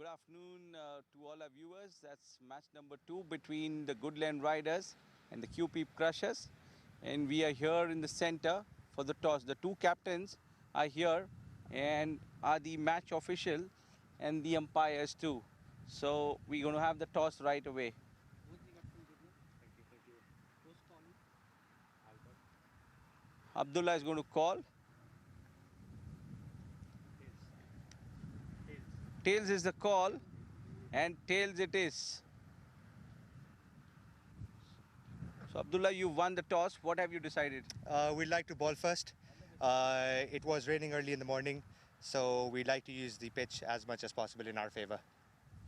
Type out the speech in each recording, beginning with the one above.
Good afternoon to all our viewers. That's match number 2 between the Goodland Riders and the QP Crushers. And we are here in the center for the toss. The two captains are here and are the match official and the umpires too. So we're going to have the toss right away. Abdullah is going to call. Tails is the call, and tails it is. So Abdullah, you won the toss. What have you decided? We'd like to ball first. It was raining early in the morning, so we'd like to use the pitch as much as possible in our favor.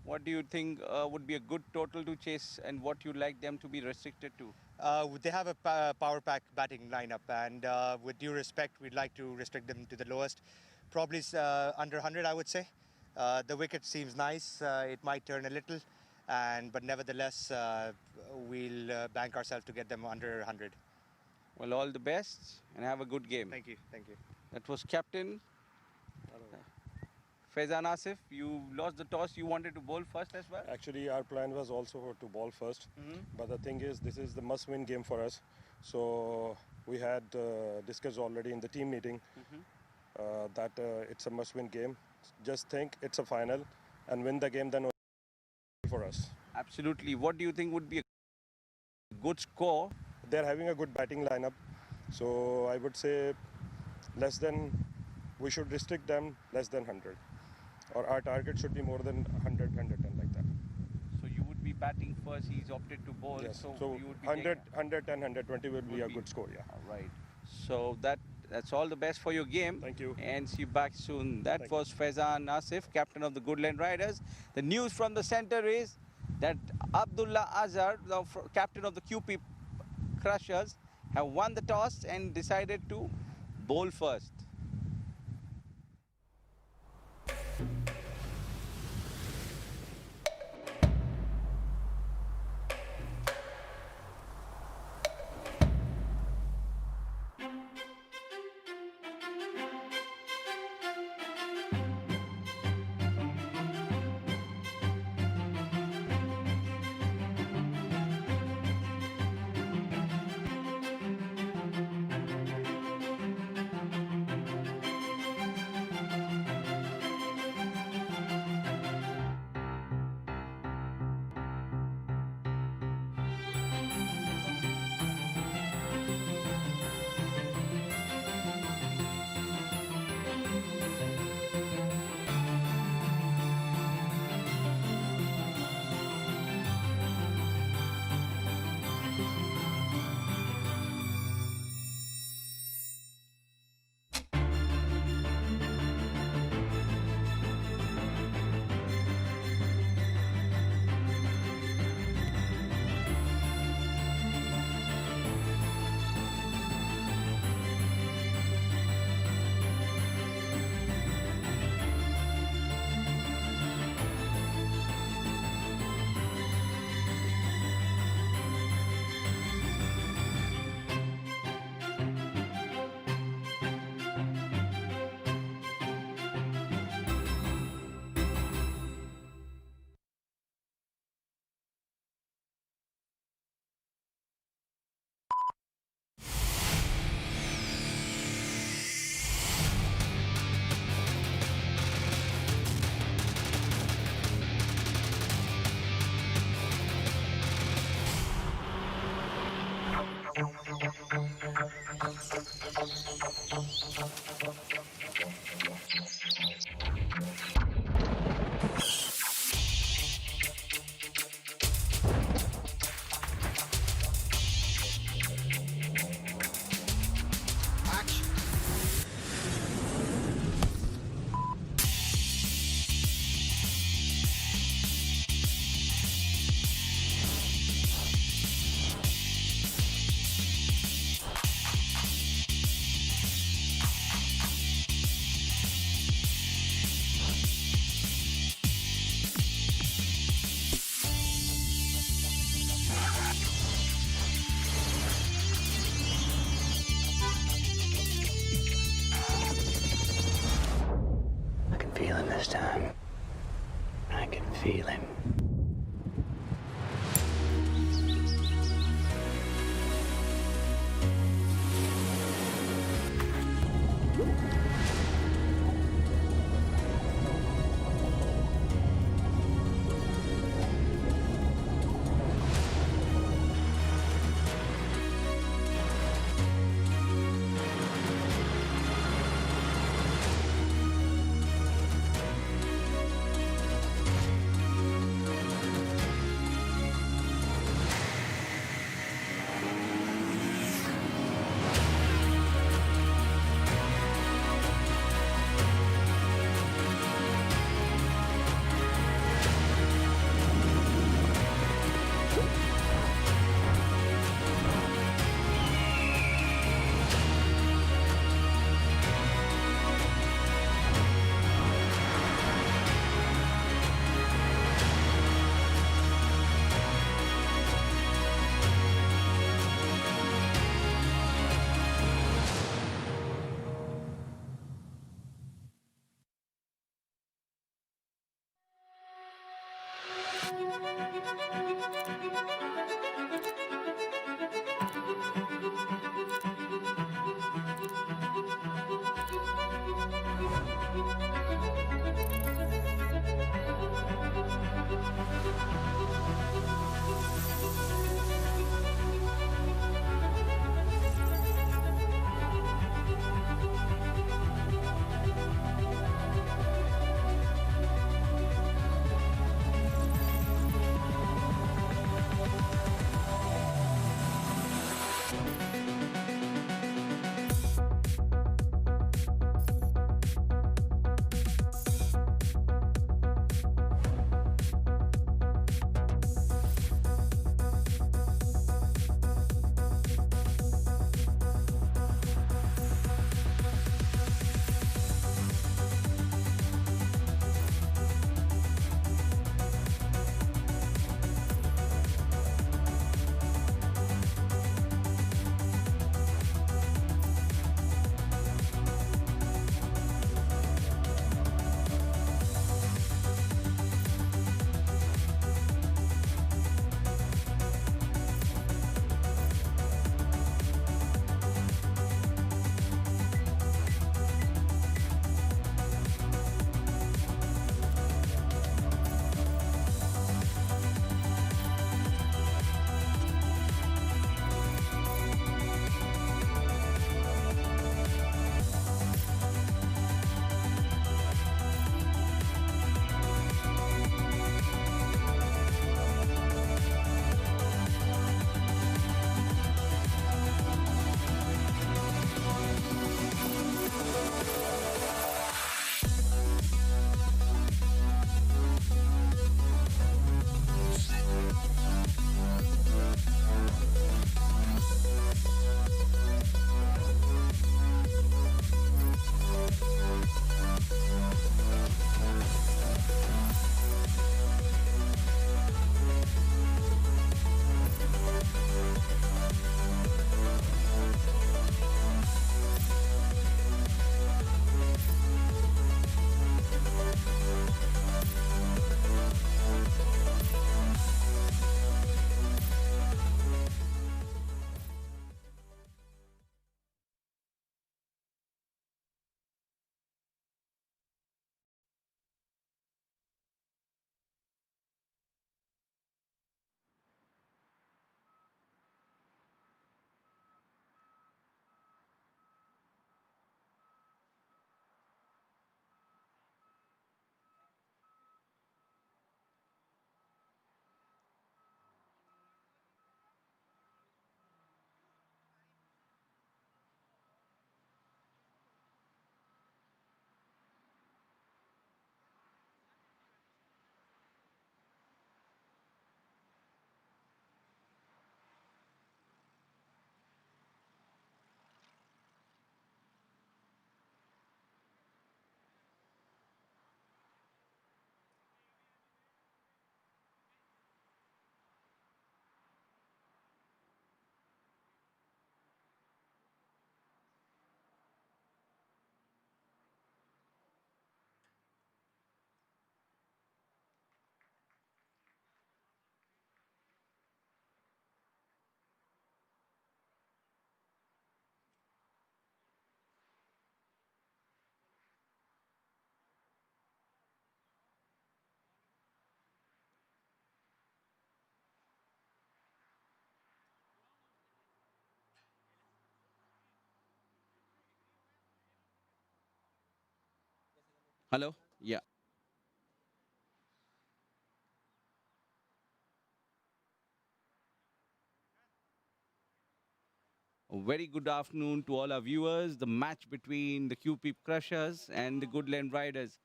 What do you think would be a good total to chase, and what you'd like them to be restricted to? They have a power pack batting lineup, and with due respect, we'd like to restrict them to the lowest, probably under 100, I would say. The wicket seems nice. It might turn a little, but nevertheless, we'll bank ourselves to get them under 100. Well, all the best and have a good game. Thank you. Thank you. That was Captain Faizan Asif. You lost the toss. You wanted to bowl first as well? Actually, our plan was also to ball first. But the thing is, this is the must-win game for us. So we had discussed already in the team meeting that it's a must-win game. Just think it's a final and win the game, then for us. Absolutely. What do you think would be a good score? They're having a good batting lineup. So I would say we should restrict them less than 100. Or our target should be more than 100, 110 like that. So you would be batting first. He's opted to bowl. Yes. So you would be 100, 110, 120 will be a good score, yeah. All right. So that's all the best for your game. Thank you. And see you back soon. That Thank was Faizan Asif, captain of the Goodland Riders. The news from the center is that Abdullah Azhar, the captain of the QP Crushers, have won the toss and decided to bowl first. feeling. Hello? Yeah. A very good afternoon to all our viewers. The match between the QP Crushers and the Goodland Riders.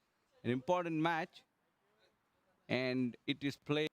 An important match, and it is played.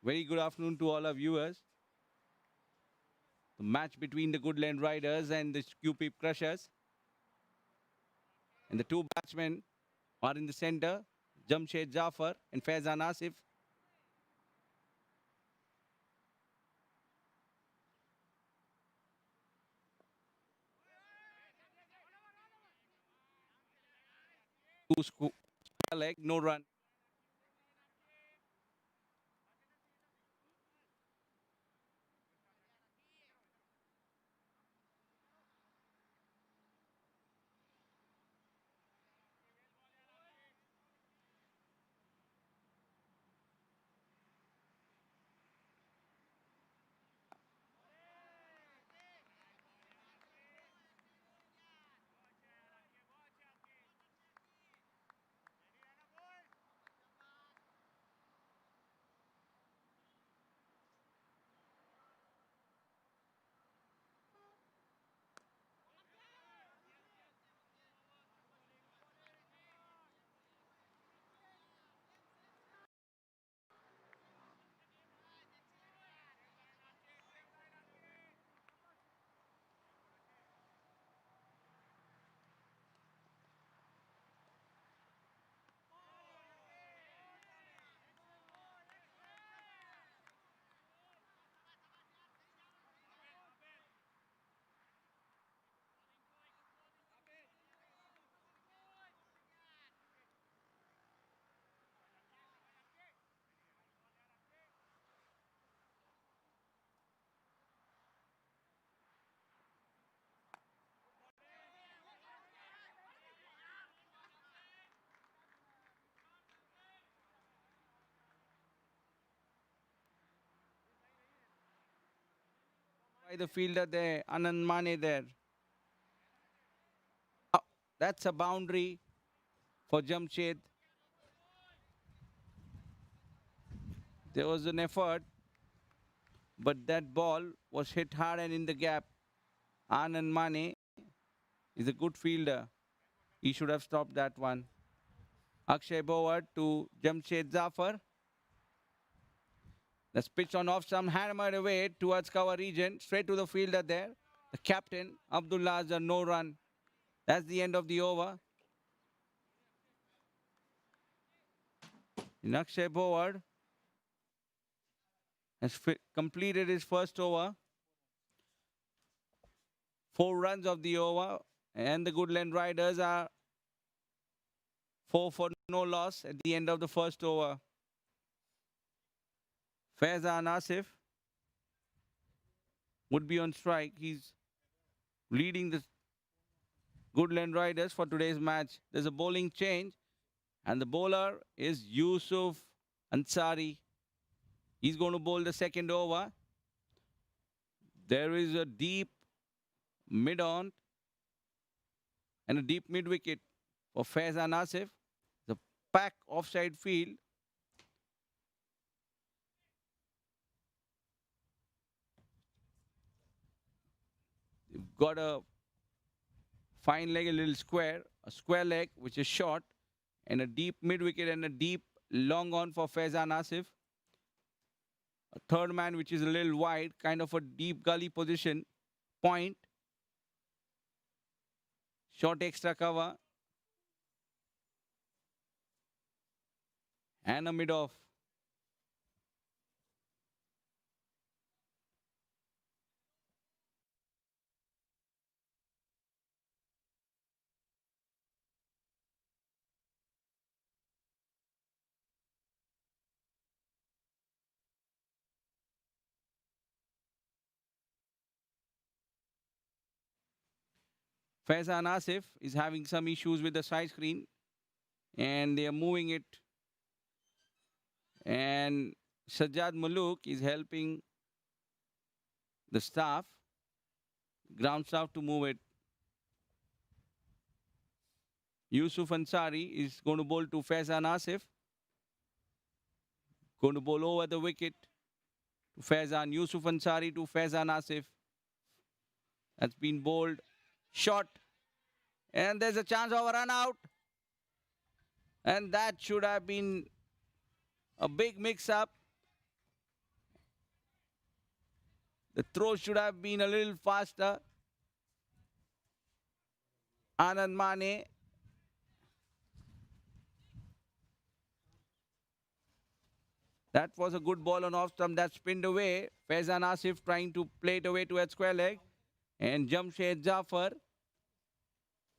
Very good afternoon to all our viewers. The match between the Goodland Riders and the QP Crushers. And the two batsmen are in the center, Jamshed Jafar and Faizan Asif. Two square leg, no run. By the fielder there, Anand Mane there. Oh, that's a boundary for Jamshed. There was an effort, but that ball was hit hard and in the gap. Anand Mane is a good fielder. He should have stopped that one. Akshay Bowar to Jamshed Zafar. That's pitched on off some hammered away towards cover region. Straight to the fielder there. The captain, Abdullah Azhar, no run. That's the end of the over. And Akshay Bowar has completed his first over. 4 runs of the over. And the Goodland Riders are 4 for no loss at the end of the first over. Faizan Asif would be on strike. He's leading the Goodland Riders for today's match. There's a bowling change, and the bowler is Yusuf Ansari. He's going to bowl the second over. There is a deep mid-on and a deep mid-wicket for Faizan Asif. The pack offside field. got a fine leg, a little square, a square leg, which is short, and a deep mid wicket and a deep long on for Faizan Asif. A third man, which is a little wide, kind of a deep gully position, point, short extra cover, and a mid off. Faizan Asif is having some issues with the side screen and they are moving it. And Sajjad Muluk is helping the staff, ground staff, to move it. Yusuf Ansari is going to bowl to Faizan Asif. Going to bowl over the wicket to Faizan. Yusuf Ansari to Faizan Asif. That's been bowled short. And there's a chance of a run out. And that should have been a big mix-up. The throw should have been a little faster. Anand Mane. That was a good ball on off stump that spinned away. Faizan Asif trying to play it away to a square leg. And Jamshed Jafar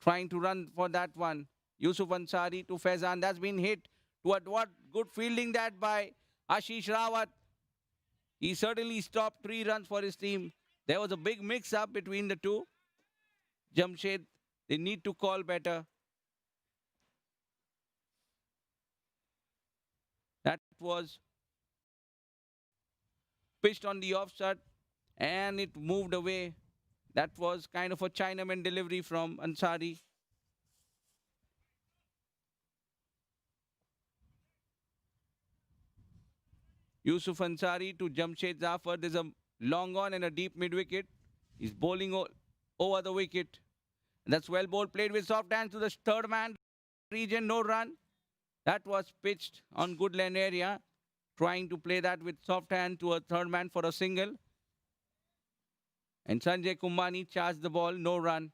trying to run for that one. Yusuf Ansari to Faizan. That's been hit. What good fielding that by Ashish Rawat. He certainly stopped 3 runs for his team. There was a big mix-up between the two. Jamshed, they need to call better. That was pitched on the offside and it moved away. That was kind of a Chinaman delivery from Ansari. Yusuf Ansari to Jamshed Zafar. There's a long on and a deep mid wicket. He's bowling over the wicket. And that's well bowled, played with soft hands to the third man. Region, no run. That was pitched on Goodland area. Trying to play that with soft hand to a third man for a single. And Sanjay Kumbani charged the ball, no run.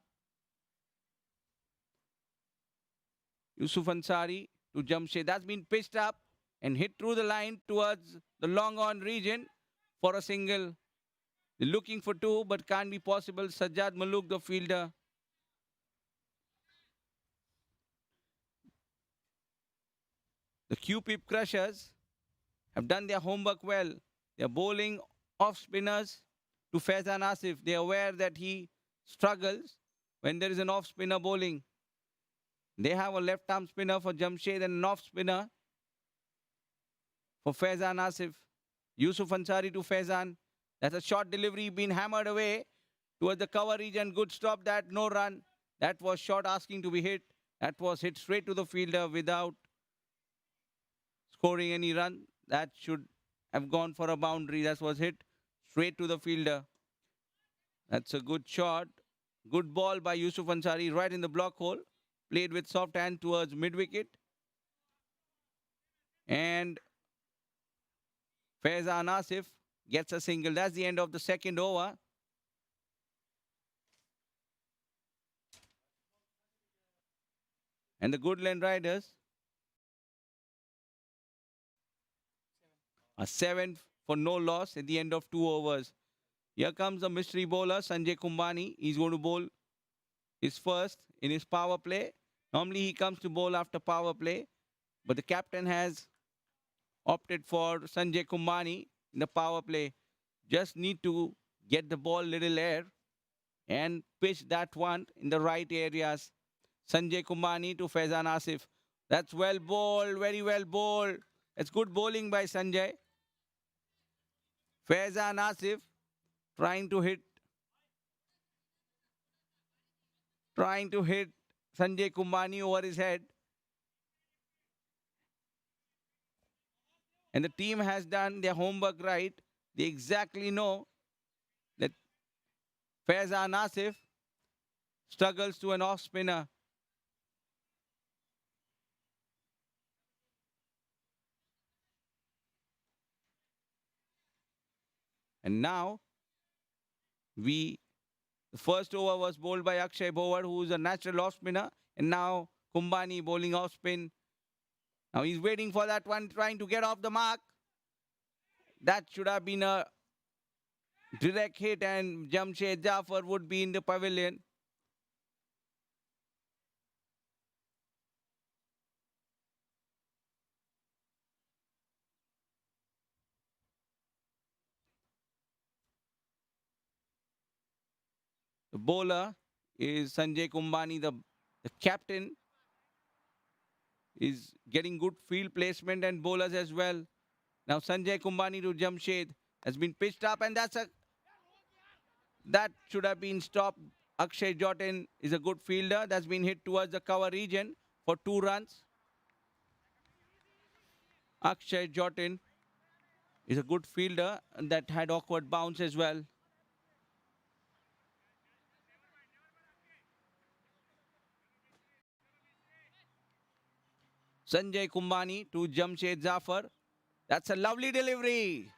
Yusuf Ansari to Jamshed. That's been pitched up and hit through the line towards the long on region for a single. They're looking for 2, but can't be possible. Sajjad Muluk, the fielder. The Q-Pip Crushers have done their homework well. They're bowling off spinners to Faizan Asif. They're aware that he struggles when there is an off spinner bowling. They have a left arm spinner for Jamshed and an off spinner for Faizan Asif. Yusuf Ansari to Faizan. That's a short delivery being hammered away towards the cover region. Good stop that, no run. That was short asking to be hit. That was hit straight to the fielder without scoring any run. That should have gone for a boundary. That was hit straight to the fielder. That's a good shot. Good ball by Yusuf Ansari right in the block hole. Played with soft hand towards mid-wicket. And Faizan Asif gets a single. That's the end of the second over. And the Goodland Riders are 7 for no loss at the end of 2 overs. Here comes the mystery bowler, Sanjay Kumbani. He's going to bowl his first in his power play. Normally he comes to bowl after power play, but the captain has opted for Sanjay Kumbani in the power play. Just need to get the ball little air and pitch that one in the right areas. Sanjay Kumbani to Faizan Asif. That's well bowled, very well bowled. It's good bowling by Sanjay. Faizan Asif trying to hit Sanjay Kumbani over his head. And the team has done their homework right. They exactly know that Faizan Asif struggles to an off spinner. And now the first over was bowled by Akshay Bhowar, who is a natural off spinner, and now Kumbani bowling off spin. Now he's waiting for that one, trying to get off the mark. That should have been a direct hit, and Jamshed Jafar would be in the pavilion. The bowler is Sanjay Kumbani, the captain, is getting good field placement and bowlers as well. Now Sanjay Kumbani to Jamshed has been pitched up, and that should have been stopped. Akshay Jotin is a good fielder. That's been hit towards the cover region for 2 runs. Akshay Jotin is a good fielder and that had awkward bounce as well. Sanjay Kumbani to Jamshed Zafar. That's a lovely delivery.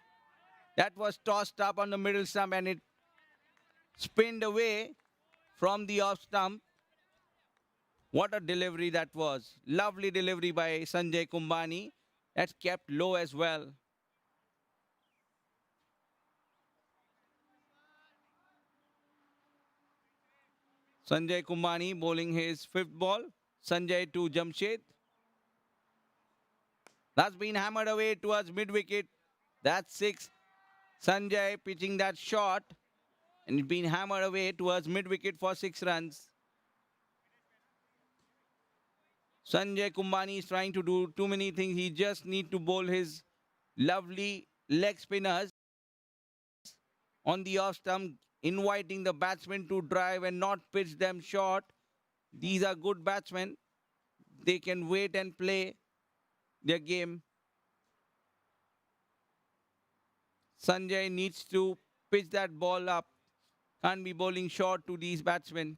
That was tossed up on the middle stump and it spinned away from the off stump. What a delivery that was. Lovely delivery by Sanjay Kumbani. That's kept low as well. Sanjay Kumbani bowling his 5th ball. Sanjay to Jamshed. That's been hammered away towards mid-wicket. That's 6. Sanjay pitching that shot and it's been hammered away towards mid-wicket for 6 runs. Sanjay Kumbani is trying to do too many things. He just need to bowl his lovely leg spinners on the off stump, inviting the batsmen to drive and not pitch them short. These are good batsmen. They can wait and play their game. Sanjay needs to pitch that ball up. Can't be bowling short to these batsmen.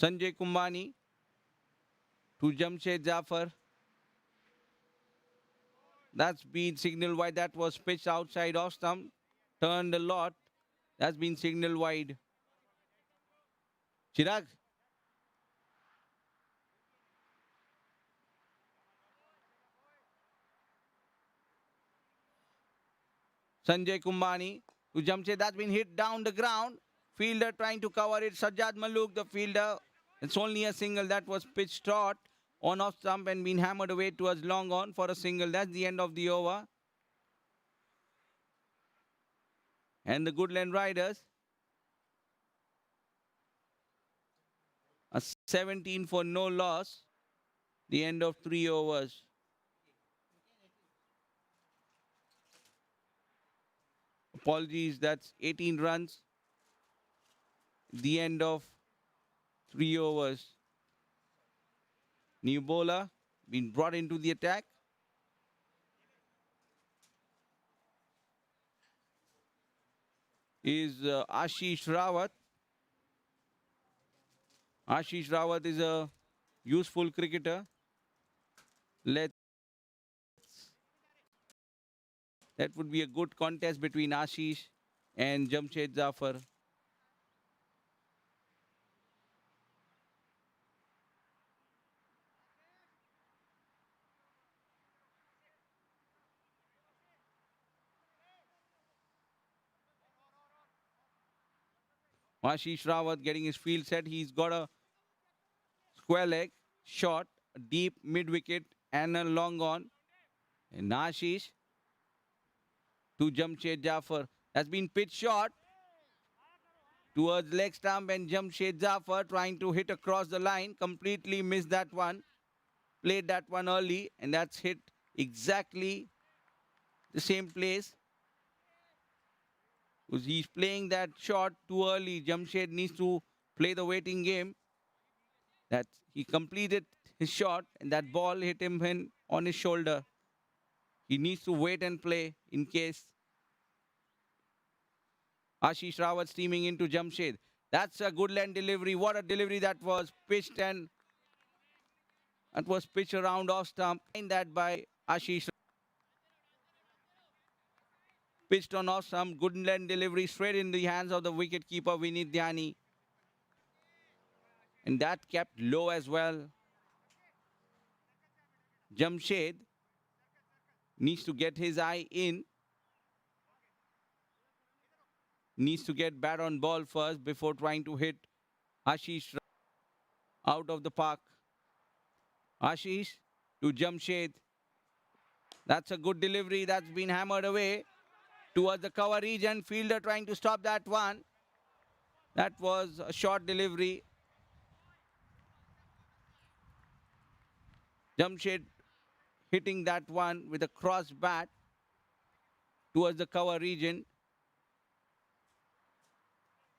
Sanjay Kumbani to Jamshed Jafar. That's been signaled wide. That was pitched outside off stump. Turned a lot. That's been signaled wide. Chirag. Sanjay Kumbani to Jamshed. That's been hit down the ground. Fielder trying to cover it. Sajjad Malook, the fielder. It's only a single that was pitched short on off stump and been hammered away towards long on for a single. That's the end of the over. And the Goodland Riders, a 17 for no loss. The end of 3 overs. Apologies, that's 18 runs. The end of 3 overs. New bowler been brought into the attack. Is Ashish Rawat. Ashish Rawat is a useful cricketer. That would be a good contest between Ashish and Jamshed Zafar. Ashish Rawat getting his field set. He's got a square leg, short, deep mid wicket, and a long on. And Ashish to Jamshed Jafar has been pitched short. towards leg stump, and Jamshed Zafar trying to hit across the line. Completely missed that one. Played that one early, and that's hit exactly the same place. Because he's playing that shot too early. Jamshed needs to play the waiting game. That he completed his shot, and that ball hit him on his shoulder. He needs to wait and play in case. Ashish Rawat steaming into Jamshed. That's a Goodland delivery. What a delivery that was. Pitched, and that was pitched around off stump. And that by Ashish. Pitched on off stump. Goodland delivery straight in the hands of the wicketkeeper Vinit Dhyani. And that kept low as well. Jamshed needs to get his eye in. Needs to get bat on ball first before trying to hit Ashish out of the park. Ashish to Jamshed. That's a good delivery. That's been hammered away towards the cover region. Fielder trying to stop that one. That was a short delivery. Jamshed hitting that one with a cross bat towards the cover region.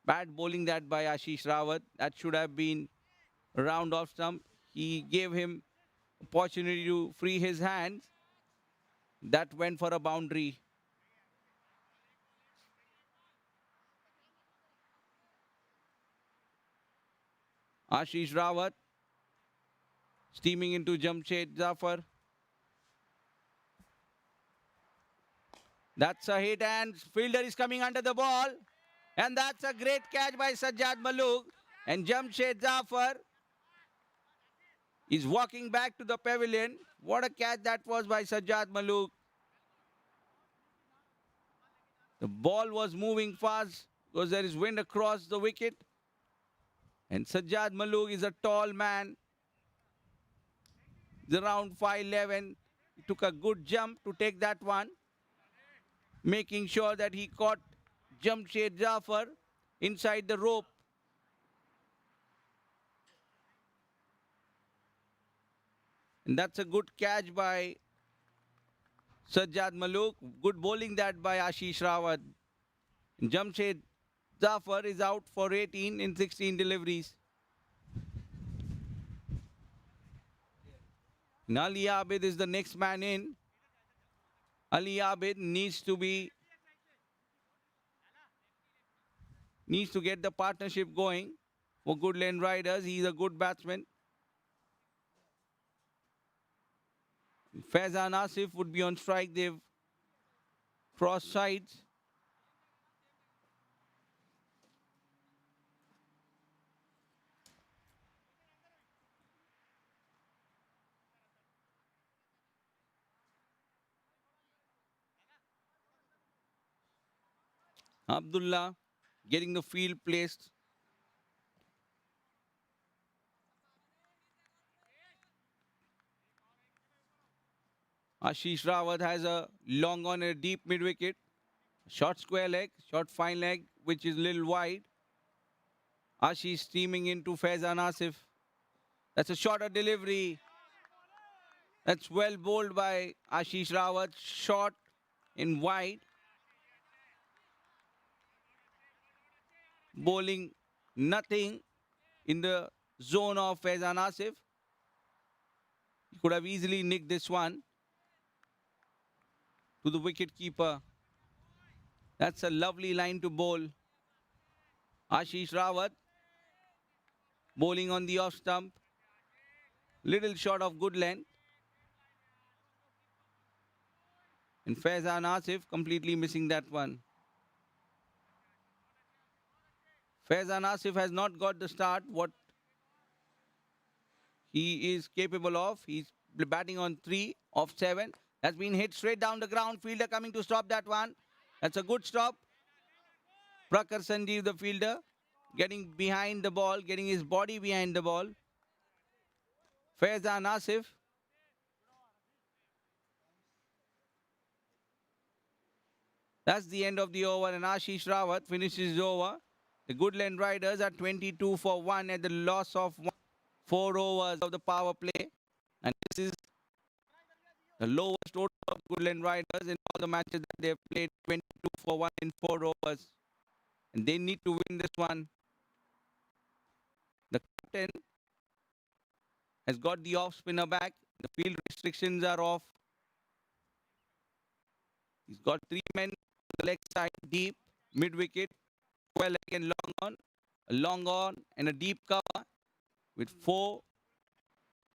Bad bowling that by Ashish Rawat. That should have been a round off stump. He gave him opportunity to free his hands. That went for a boundary. Ashish Rawat steaming into Jamshed Zafar. That's a hit, and fielder is coming under the ball. And that's a great catch by Sajjad Malook. And Jamshed Zafar is walking back to the pavilion. What a catch that was by Sajjad Malook. The ball was moving fast because there is wind across the wicket. And Sajjad Malook is a tall man. He's around 5'11". He took a good jump to take that one, making sure that he caught Jamshed Zafar inside the rope. And that's a good catch by Sajjad Malook. Good bowling that by Ashish Rawat. Jamshed Zafar is out for 18 in 16 deliveries. And Ali Abid is the next man in. Ali Abid needs to get the partnership going for Goodland Riders. He's a good batsman. Faizan Asif would be on strike. They've crossed sides. Abdullah getting the field placed. Ashish Rawat has a long on a deep mid wicket. Short square leg, short fine leg, which is a little wide. Ashish steaming into Faizan Asif. That's a shorter delivery. That's well bowled by Ashish Rawat. Short in wide. Bowling nothing in the zone of Faizan Asif. He could have easily nicked this one to the wicket keeper. That's a lovely line to bowl. Ashish Rawat bowling on the off stump. Little short of good length. And Faizan Asif completely missing that one. Faizan Asif has not got the start what he is capable of. He's batting on 3 of 7. That's been hit straight down the ground. Fielder coming to stop that one. That's a good stop. Prakhar Sanjeev, the fielder, getting behind the ball, getting his body behind the ball. Faizan Asif. That's the end of the over, and Ashish Rawat finishes the over The Goodland Riders are 22 for 1 at the loss of 4 overs of the power play. And this is the lowest total of Goodland Riders in all the matches that they've played, 22 for 1 in 4 overs. And they need to win this one. The captain has got the off spinner back. The field restrictions are off. He's got 3 men on the leg side, deep, mid wicket, 12 leg and long on, and a deep cover with 4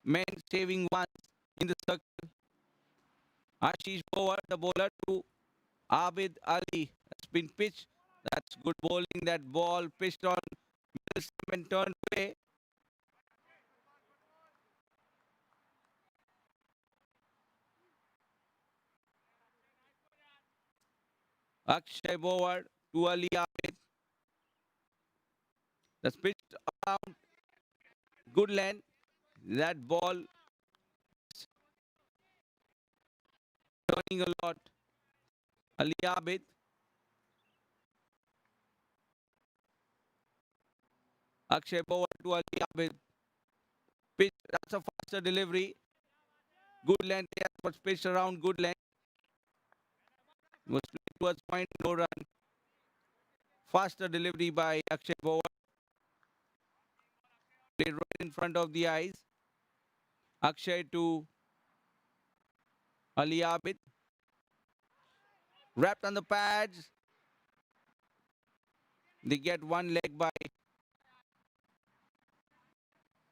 men saving 1 in the circle. Ashish Bowler, the bowler to Abid Ali. That's been pitched. That's good bowling. That ball pitched on middle stump and turned away. Akshay Bowler to Ali Abid. That's pitched around Goodland. That ball turning a lot. Ali Abid. Akshay Bowler to Ali Abid. Pitch. That's a faster delivery. Goodland. That's what's pitched around Goodland. Was played towards point, no run. Faster delivery by Akshay Bowler. Played right in front of the eyes. Akshay to Ali Abid. Wrapped on the pads. They get 1 leg by.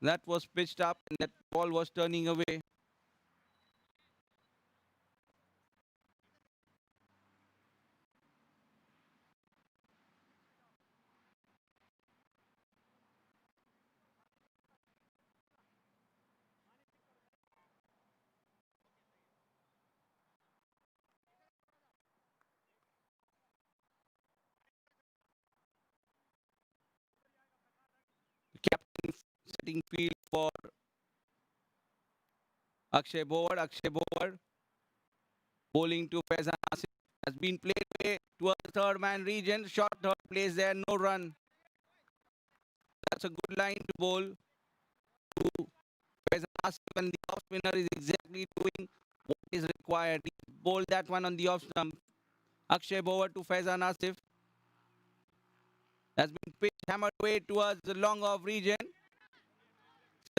That was pitched up and that ball was turning away. The captain setting field for Akshay Bowler. Akshay Bowler bowling to Faizan Asif. Has been played away towards the third man region. Short third place there, no run. That's a good line to bowl to Faizan Asif, and the off spinner is exactly doing what is required. He bowled that one on the off stump. Akshay Bowler to Faizan Asif. Has been pitched, hammered away towards the long off region.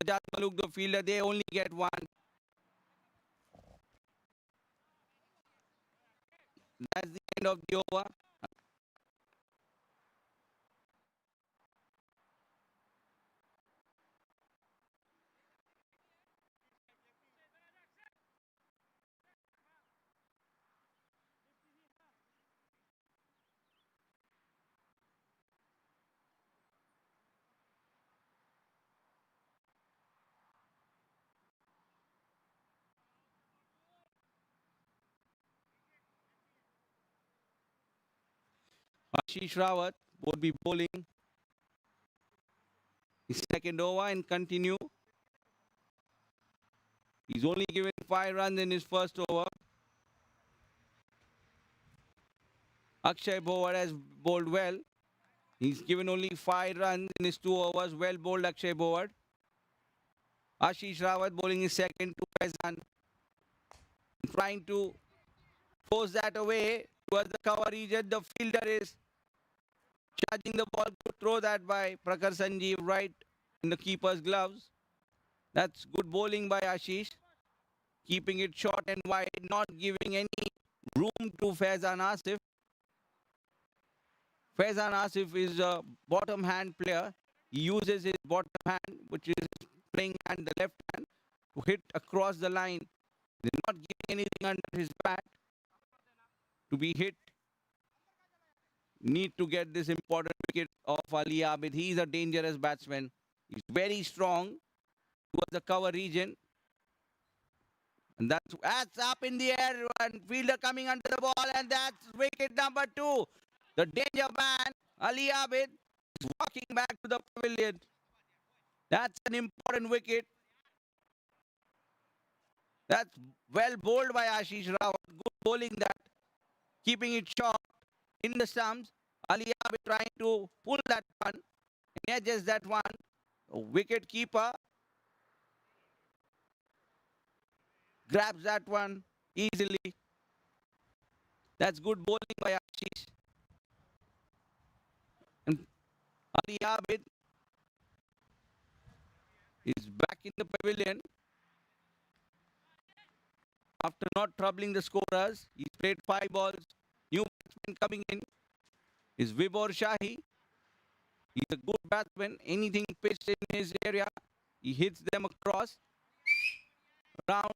Sajjad Maluk, the fielder, they only get 1. That's the end of the over. Ashish Rawat would be bowling his second over and continue. He's only given 5 runs in his first over. Akshay Bowler has bowled well. He's given only 5 runs in his 2 overs. Well bowled Akshay Bowler. Ashish Rawat bowling his second to Faizan. Trying to force that away towards the cover region. The fielder is charging the ball to throw that by Prakhar Sanjeev right in the keeper's gloves. That's good bowling by Ashish. Keeping it short and wide, not giving any room to Faizan Asif. Faizan Asif is a bottom hand player. He uses his bottom hand, which is his playing hand, the left hand, to hit across the line. They're not giving anything under his bat to be hit. Need to get this important wicket of Ali Abid. He is a dangerous batsman. He's very strong towards the cover region. And that's up in the air. And fielder coming under the ball. And that's wicket number 2. The danger man, Ali Abid, is walking back to the pavilion. That's an important wicket. That's well bowled by Ashish Rawat. Good bowling that. Keeping it short in the stumps. Ali Abid trying to pull that one, and edges that one. Wicket keeper grabs that one easily. That's good bowling by Ashish. And Ali Abid is back in the pavilion after not troubling the scorers. He's played 5 balls. New batsman coming in is Vibor Shahi. He's a good batsman. Anything pitched in his area, he hits them across, round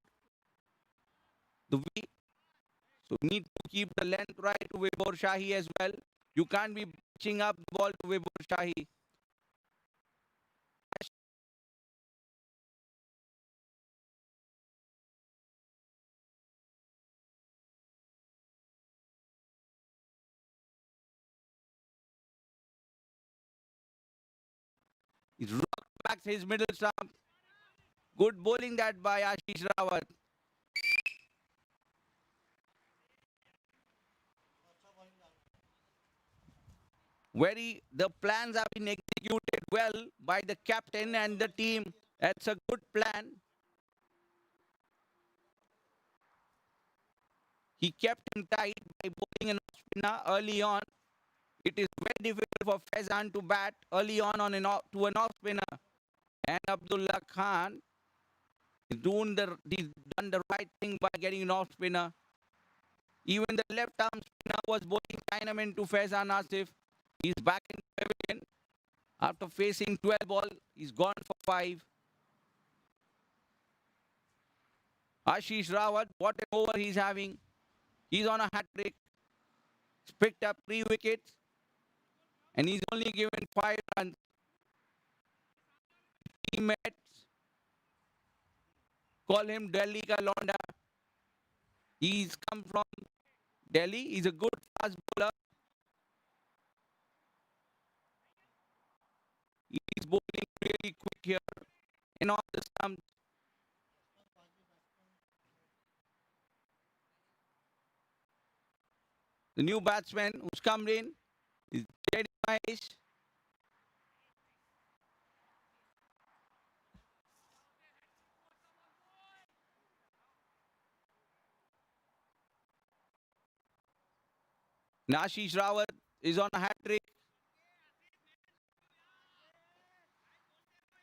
the V. So need to keep the length right to Vibor Shahi as well. You can't be pitching up the ball to Vibor Shahi. He's rocked back his middle stump. Good bowling that by Ashish Rawat. The plans have been executed well by the captain and the team. That's a good plan. He kept him tight by bowling an off spinner early on. It is very difficult for Faizan to bat early on to an off spinner. And Abdullah Khan is he's done the right thing by getting an off spinner. Even the left arm spinner was bowling Chinaman to Faizan Asif. He's back in the pavilion. After facing 12 ball, he's gone for 5. Ashish Rawat, what an over he's having. He's on a hat trick. He's picked up 3 wickets. And he's only given 5 runs. Teammates call him Delhi ka Londa. He's come from Delhi. He's a good fast bowler. He's bowling really quick here in all the stumps. The new batsman who's come in is J.D. Mahesh. Ashish Rawat is on a hat trick.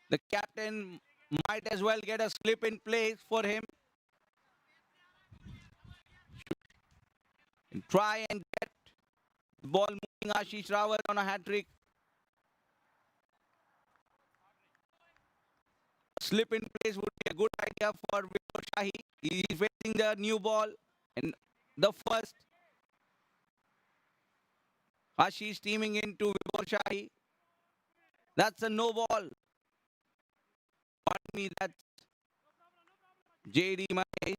The captain might as well get a slip in place for him. And try and get the ball moving. Ashish Rawat on a hat trick. Slip in place would be a good idea for Vibor Shahi. He's facing the new ball and the first. Ashish teaming into Vibor Shahi. That's a no ball. Pardon me, that's J.D. Mahesh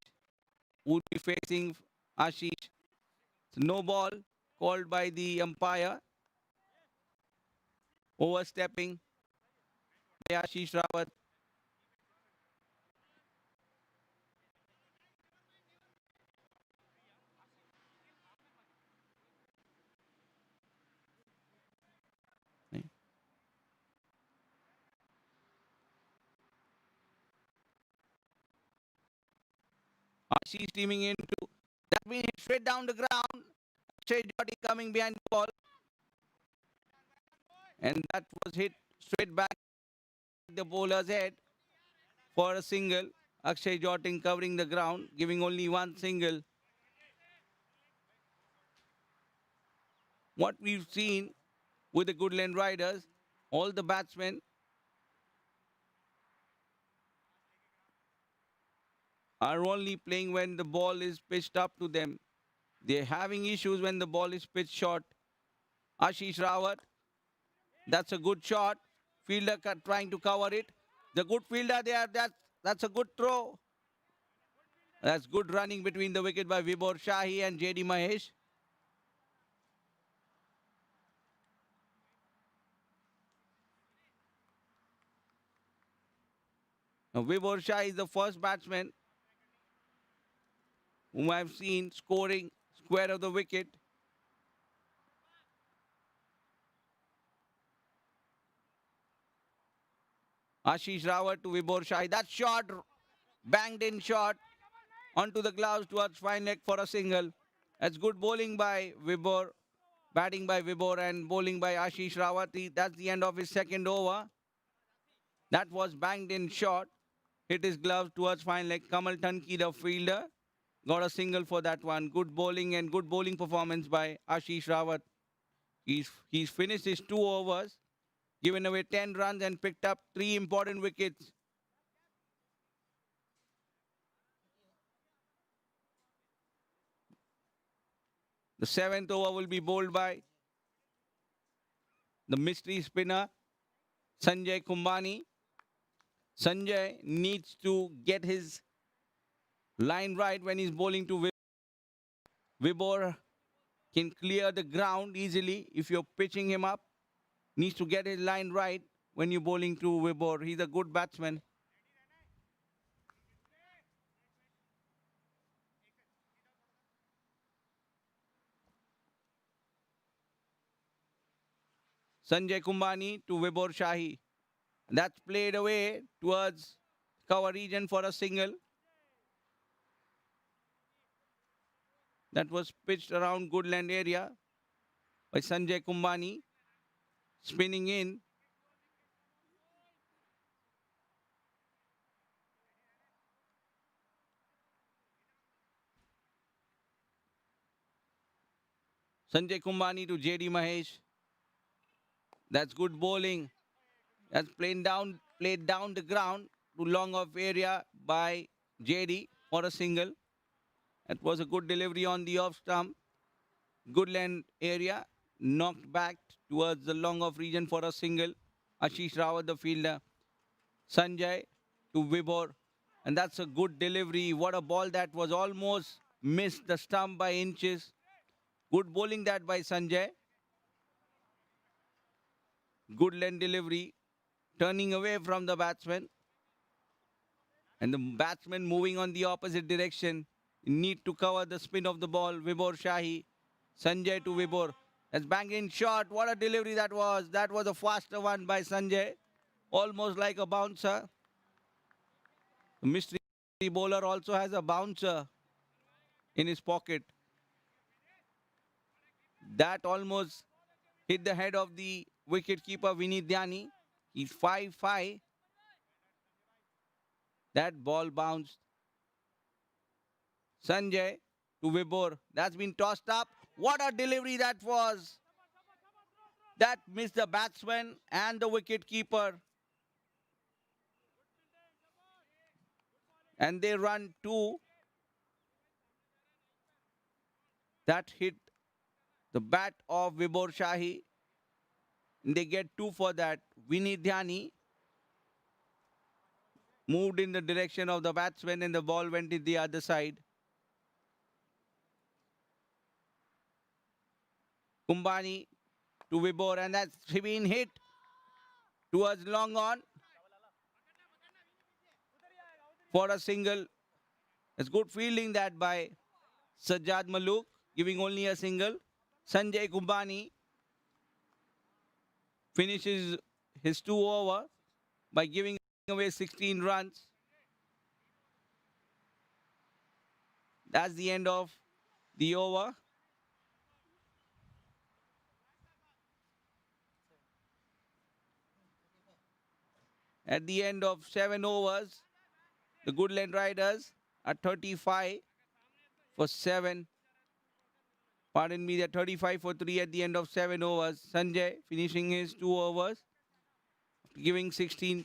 would be facing Ashish. It's no ball called by the umpire. Overstepping by Ashish Rawat. Ashish teaming into. That means hit straight down the ground. Akshay Jyoti coming behind the ball. And that was hit straight back the bowler's head for a single. Akshay Jyoti covering the ground, giving only one single. What we've seen with the Goodland Riders, all the batsmen are only playing when the ball is pitched up to them. They're having issues when the ball is pitched short. Ashish Rawat, that's a good shot. Fielder trying to cover it. The good fielder there, that's a good throw. That's good running between the wicket by Vibor Shahi and J.D. Mahesh. Now, Vibor Shahi is the first batsman whom I've seen scoring square of the wicket. Ashish Rawat to Vibhor Shahi. That shot, banged in shot onto the gloves towards fine leg for a single. That's good bowling by Vibhor, batting by Vibhor and bowling by Ashish Rawat. That's the end of his second over. That was banged in shot, hit his gloves towards fine leg. Kamal Tanki, the fielder, got a single for that one. Good bowling and good bowling performance by Ashish Rawat. He's finished his 2 overs, given away 10 runs and picked up 3 important wickets. The 7th over will be bowled by the mystery spinner, Sanjay Kumbani. Sanjay needs to get his line right when he's bowling to Vibhor. Can clear the ground easily if you're pitching him up. Needs to get his line right when you're bowling to Vibhor. He's a good batsman. Sanjay Kumbani to Vibhor Shahi. That's played away towards cover region for a single. That was pitched around Goodland area by Sanjay Kumbani. Spinning in. Sanjay Kumbani to JD Mahesh. That's good bowling. That's played down the ground to long off area by JD for a single. That was a good delivery on the off stump. Goodland area knocked back towards the long off region for a single. Ashish Rawat, the fielder. Sanjay to Vibhor. And that's a good delivery. What a ball that was. Almost missed the stump by inches. Good bowling that by Sanjay. Good length delivery. Turning away from the batsman. And the batsman moving on the opposite direction. Need to cover the spin of the ball. Vibhor Shahi. Sanjay to Vibhor. That's banging shot. What a delivery that was. That was a faster one by Sanjay. Almost like a bouncer. The mystery bowler also has a bouncer in his pocket. That almost hit the head of the wicketkeeper Vinit Dhyani. He's 5-5. That ball bounced. Sanjay to Vibhor. That's been tossed up. What a delivery that was. That missed the batsman and the wicketkeeper. And they run 2. That hit the bat of Vibhor Shahi. And they get 2 for that. Vinit Dhyani moved in the direction of the batsman and the ball went in the other side. Kumbani to Vibhor, and that's been hit towards long on for a single. It's good fielding that by Sajjad Maluk, giving only a single. Sanjay Kumbani finishes his 2 over by giving away 16 runs. That's the end of the over. At the end of 7 overs, the Goodland Riders are 35 for 7. Pardon me, they're 35 for 3 at the end of 7 overs. Sanjay finishing his 2 overs, giving 16.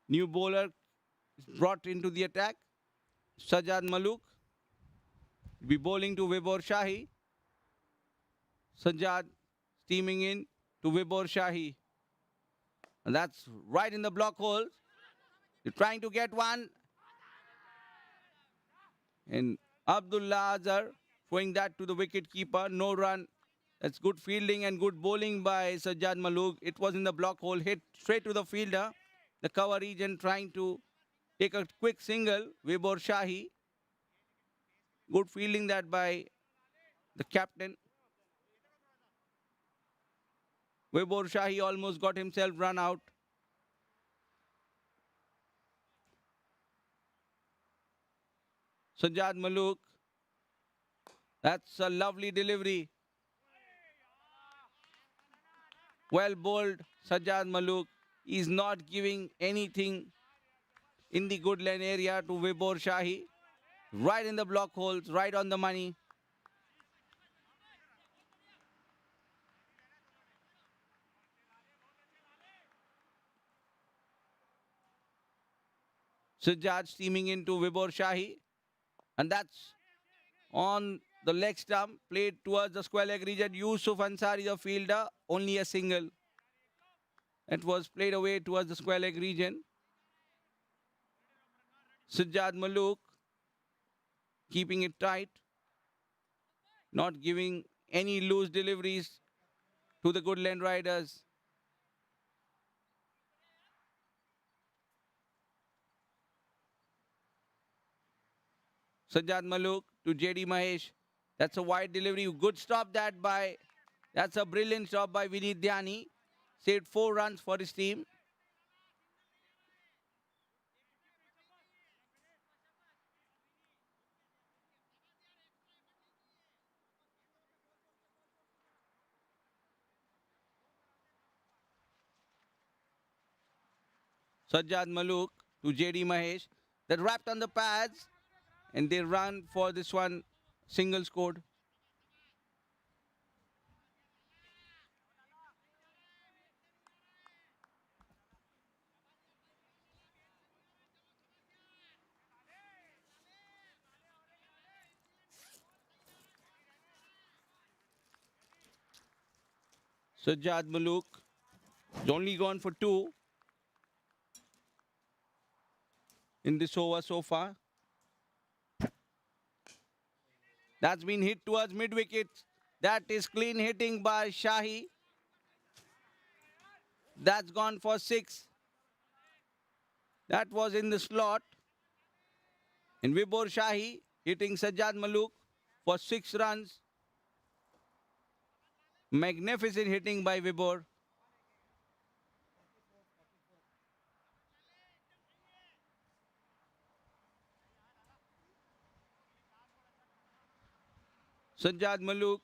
New bowler is brought into the attack. Sajjad Maluk will be bowling to Vibhor Shahi. Sajjad steaming in to Vibhor Shahi. And that's right in the block hole. They're trying to get one. And Abdullah Azhar throwing that to the wicket keeper. No run. That's good fielding and good bowling by Sajjad Malook. It was in the block hole. Hit straight to the fielder. The cover region trying to take a quick single. Vibhor Shahi. Good fielding that by the captain. Vibhor Shahi almost got himself run out. Sajjad Malook. That's a lovely delivery. Well bowled, Sajjad Malook. He's not giving anything in the Goodland area to Vibhor Shahi. Right in the block holes, right on the money. Sajjad steaming into Vibhor Shahi. And that's on the leg stump, played towards the square leg region. Yusuf Ansari, the fielder, only a single. It was played away towards the square leg region. Sajjad Malook keeping it tight, not giving any loose deliveries to the Goodland Riders. Sajjad Malook to JD Mahesh. That's a wide delivery. Good stop that by, that's a brilliant stop by Vineet Dhyani. Saved 4 runs for his team. Sajjad Malook to JD Mahesh. That wrapped on the pads and they run for this one. Single scored. Sajjad Malook has only gone for 2 in this over so far. That's been hit towards mid-wicket. That is clean hitting by Shahi. That's gone for 6. That was in the slot. And Vibhor Shahi hitting Sajjad Malook for 6 runs. Magnificent hitting by Vibhor. Sajjad Malook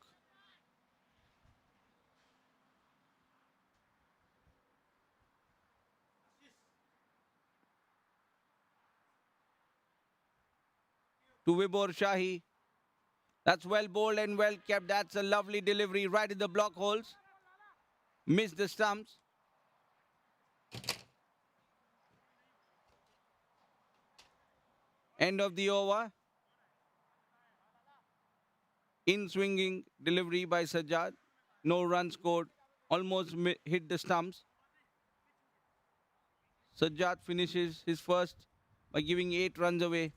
to Vibhor Shahi. That's well bowled and well kept. That's a lovely delivery right in the block holes. Missed the stumps. End of the over. In swinging delivery by Sajjad. No run scored. Almost hit the stumps. Sajjad finishes his first by giving 8 runs away.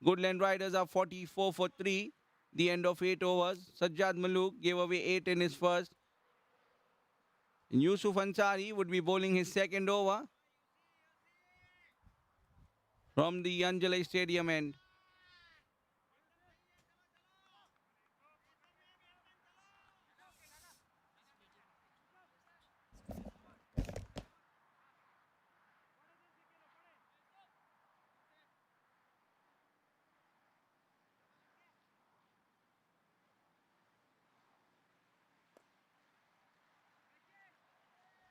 Goodland Riders are 44 for 3. The end of 8 overs. Sajjad Malook gave away 8 in his first. And Yusuf Ansari would be bowling his second over from the Anjalai Stadium end.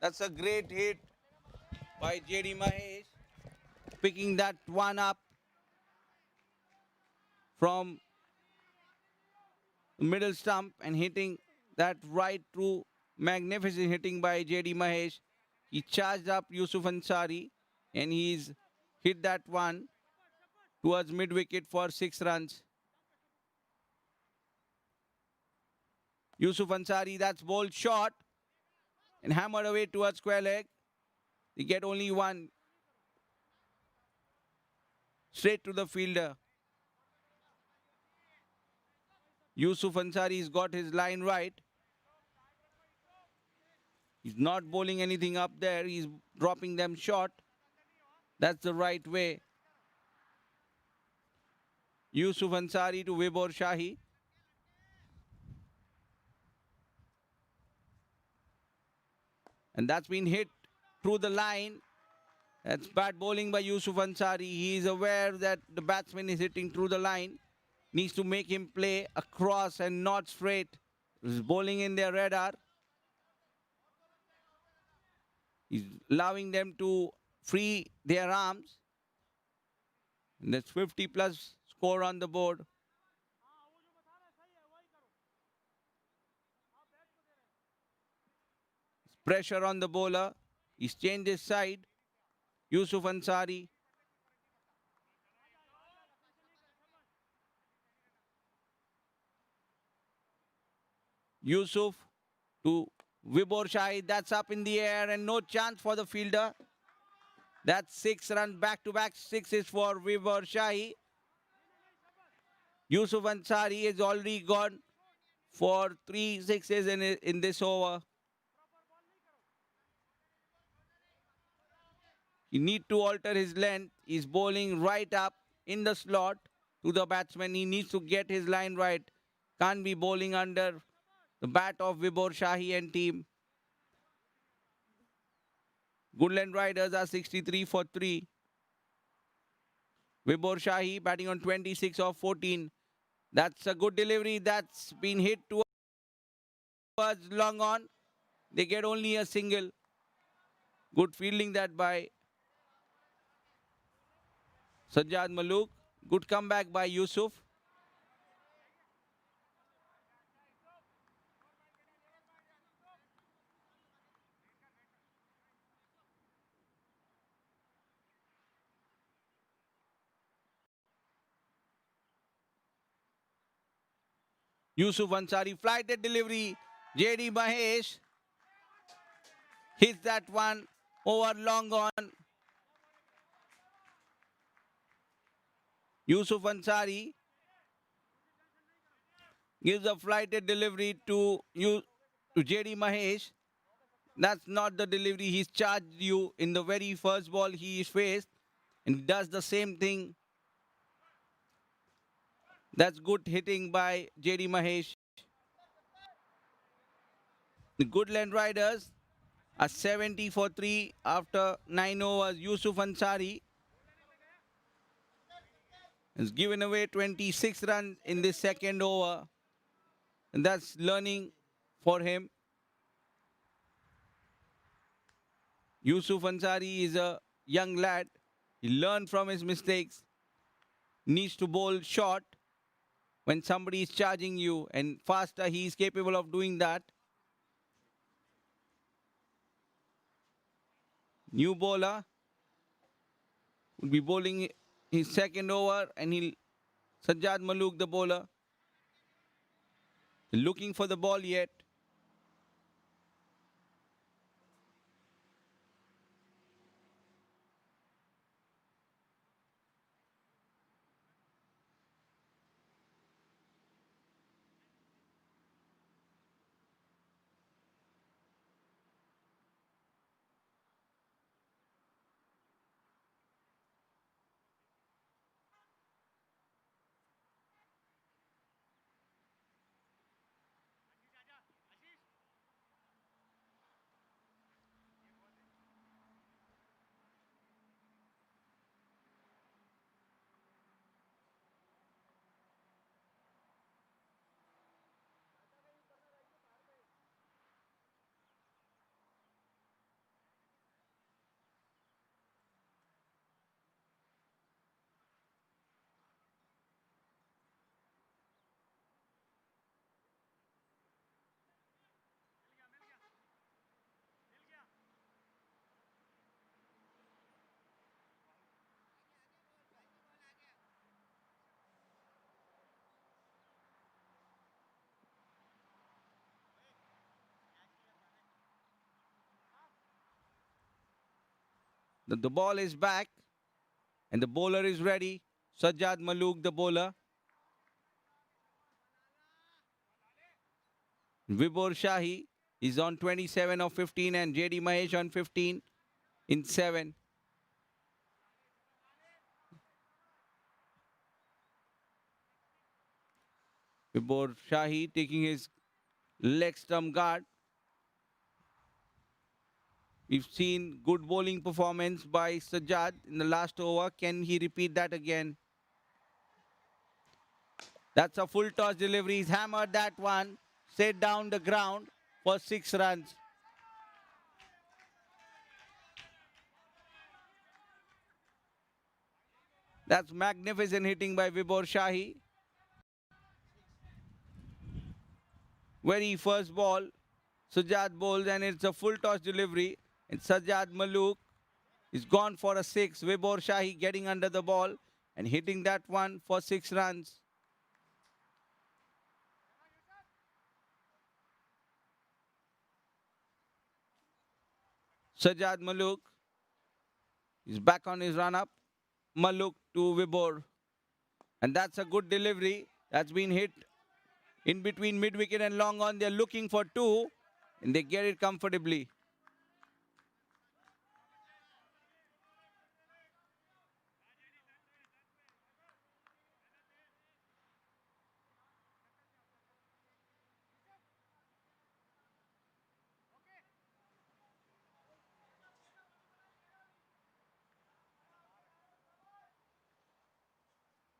That's a great hit by JD Mahesh, picking that one up from the middle stump and hitting that right through. Magnificent hitting by JD Mahesh. He charged up Yusuf Ansari and he's hit that one towards mid-wicket for 6 runs. Yusuf Ansari, that's bowled short and hammered away towards square leg. They get only one. Straight to the fielder. Yusuf Ansari's got his line right. He's not bowling anything up there. He's dropping them short. That's the right way. Yusuf Ansari to Vibhor Shahi. And that's been hit through the line. That's bad bowling by Yusuf Ansari. He is aware that the batsman is hitting through the line. Needs to make him play across and not straight. He's bowling in their radar. He's allowing them to free their arms. And that's 50 plus score on the board. Pressure on the bowler. He's changed his side. Yusuf Ansari. Yusuf to Vibhor Shahi. That's up in the air and no chance for the fielder. That's 6 runs back-to-back sixes for Vibhor Shahi. Yusuf Ansari is already gone for 3 sixes in this over. He need to alter his length. He's bowling right up in the slot to the batsman. He needs to get his line right. Can't be bowling under the bat of Vibhor Shahi and team. Goodland Riders are 63 for 3. Vibhor Shahi batting on 26 of 14. That's a good delivery. That's been hit towards long on. They get only a single. Good fielding that by Sajjad Malook. Good comeback by Yusuf. Yusuf Ansari, flighted delivery. JD Mahesh hits that one over long on. Yusuf Ansari gives a flighted delivery to JD Mahesh. That's not the delivery. He's charged you in the very first ball he faced and does the same thing. That's good hitting by JD Mahesh. The Goodland Riders are 70 for 3 after 9 overs. Yusuf Ansari has given away 26 runs in this second over. And that's learning for him. Yusuf Ansari is a young lad. He learned from his mistakes. Needs to bowl short when somebody is charging you, and faster he is capable of doing that. New bowler will be bowling his second over, and Sajjad Malook, the bowler, looking for the ball yet. The ball is back and the bowler is ready. Sajjad Malook, the bowler. Vibhor Shahi is on 27 of 15 and JD Mahesh on 15 in 7. Vibhor Shahi taking his leg stump guard. We've seen good bowling performance by Sajjad in the last over. Can he repeat that again? That's a full toss delivery. He's hammered that one. Set down the ground for 6 runs. That's magnificent hitting by Vibhor Shahi. Very first ball, Sajjad bowls and it's a full toss delivery. And Sajjad Malook is gone for a 6. Vibhor Shahi getting under the ball and hitting that one for 6 runs. Sajjad Malook is back on his run up. Malook to Vibhor. And that's a good delivery. That's been hit in between mid wicket and long on. They're looking for 2 and they get it comfortably.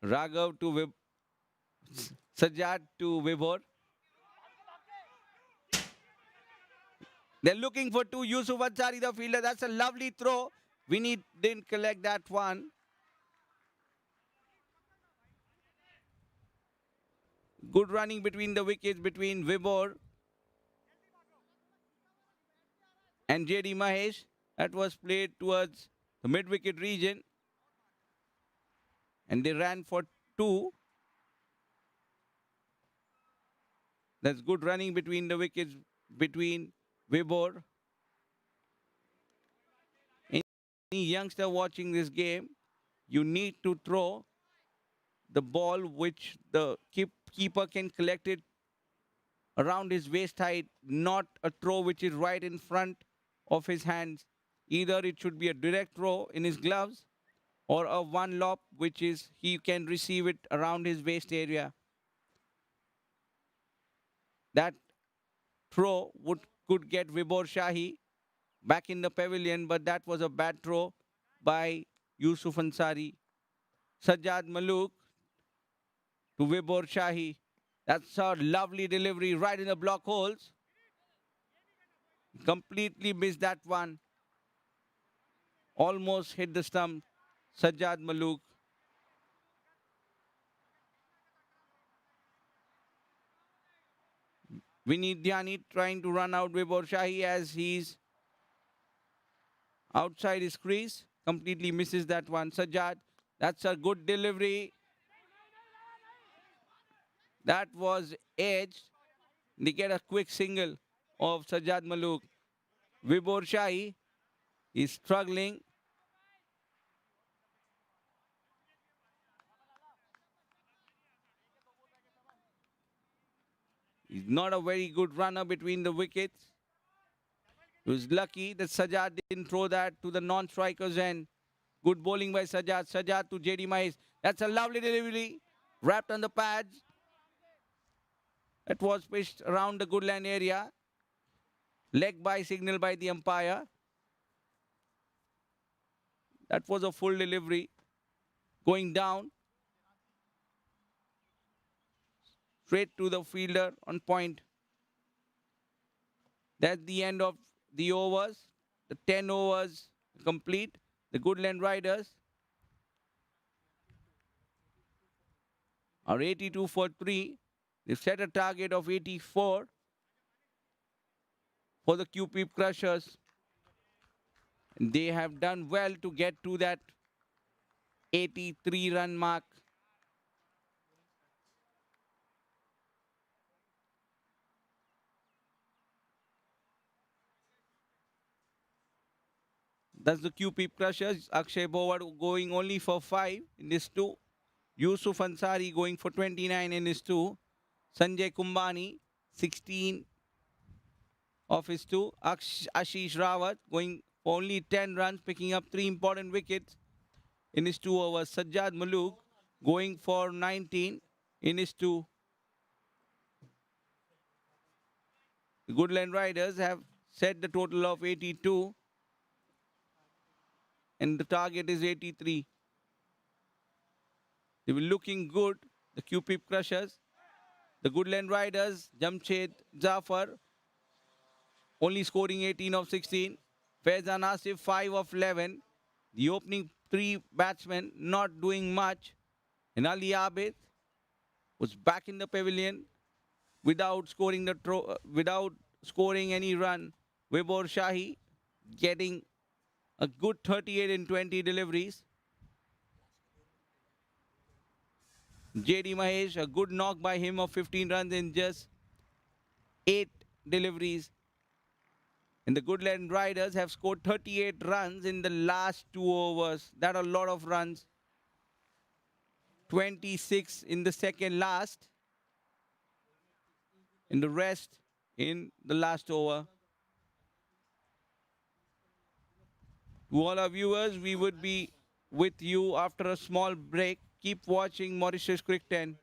Raghav to Sajjad to Vibhor. They're looking for 2. Yusuf Ansari, the fielder. That's a lovely throw. Vinny didn't collect that one. Good running between the wickets between Vibhor and JD Mahesh. That was played towards the mid-wicket region. And they ran for 2. That's good running between the wickets between Vibhor. Any youngster watching this game, you need to throw the ball which the keeper can collect it around his waist height, not a throw which is right in front of his hands. Either it should be a direct throw in his gloves or a one lob which is he can receive it around his waist area. That throw could get Vibhor Shahi back in the pavilion, but that was a bad throw by Yusuf Ansari. Sajjad Malook to Vibhor Shahi. That's a lovely delivery right in the block holes. Completely missed that one. Almost hit the stump. Sajjad Malook. Vinny Dhyani trying to run out Vibhor Shahi as he's outside his crease. Completely misses that one. Sajjad, that's a good delivery. That was edged. They get a quick single of Sajjad Malook. Vibhor Shahi is struggling. He's not a very good runner between the wickets. He was lucky that Sajjad didn't throw that to the non-strikers end. Good bowling by Sajjad. Sajjad to JD Mahesh. That's a lovely delivery. Wrapped on the pads. It was pitched around the Goodland area. Leg by signal by the umpire. That was a full delivery. Going down. Straight to the fielder on point. That's the end of the overs. The 10 overs complete. The Goodland Riders are 82 for 3. They've set a target of 84 for the QP Crushers. And they have done well to get to that 83-run mark. That's the QP Crushers. Akshay Bowad going only for 5 in this 2. Yusuf Ansari going for 29 in his 2. Sanjay Kumbani, 16 of his 2. Ashish Rawat going for only 10 runs, picking up 3 important wickets in his 2 overs. Sajjad Maluk going for 19 in his 2. The Goodland Riders have set the total of 82 and the target is 83. They were looking good, the QP Crushers. The Goodland Riders, Jamshed Zafar, only scoring 18 of 16. Faizan Asif, 5 of 11. The opening 3 batsmen not doing much. And Ali Abid was back in the pavilion without scoring any run. Vibhor Shahi getting a good 38 in 20 deliveries. JD Mahesh, a good knock by him of 15 runs in just 8 deliveries. And the Goodland Riders have scored 38 runs in the last 2 overs. That's a lot of runs. 26 in the second last. And the rest in the last over. To all our viewers, we would be with you after a small break. Keep watching Mauritius Cricket 10.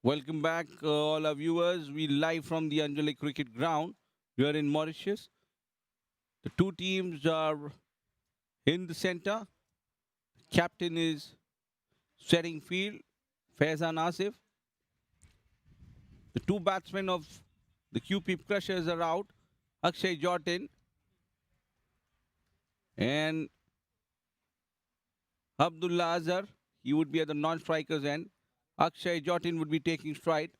Welcome back, all our viewers. We live from the Anjali Cricket Ground here in Mauritius. The two teams are in the center. Captain is setting field, Faizan Asif. The two batsmen of the QP Crushers are out, Akshay Jordan and Abdullah Azhar. He would be at the non-strikers end. Akshay Jordan would be taking stride.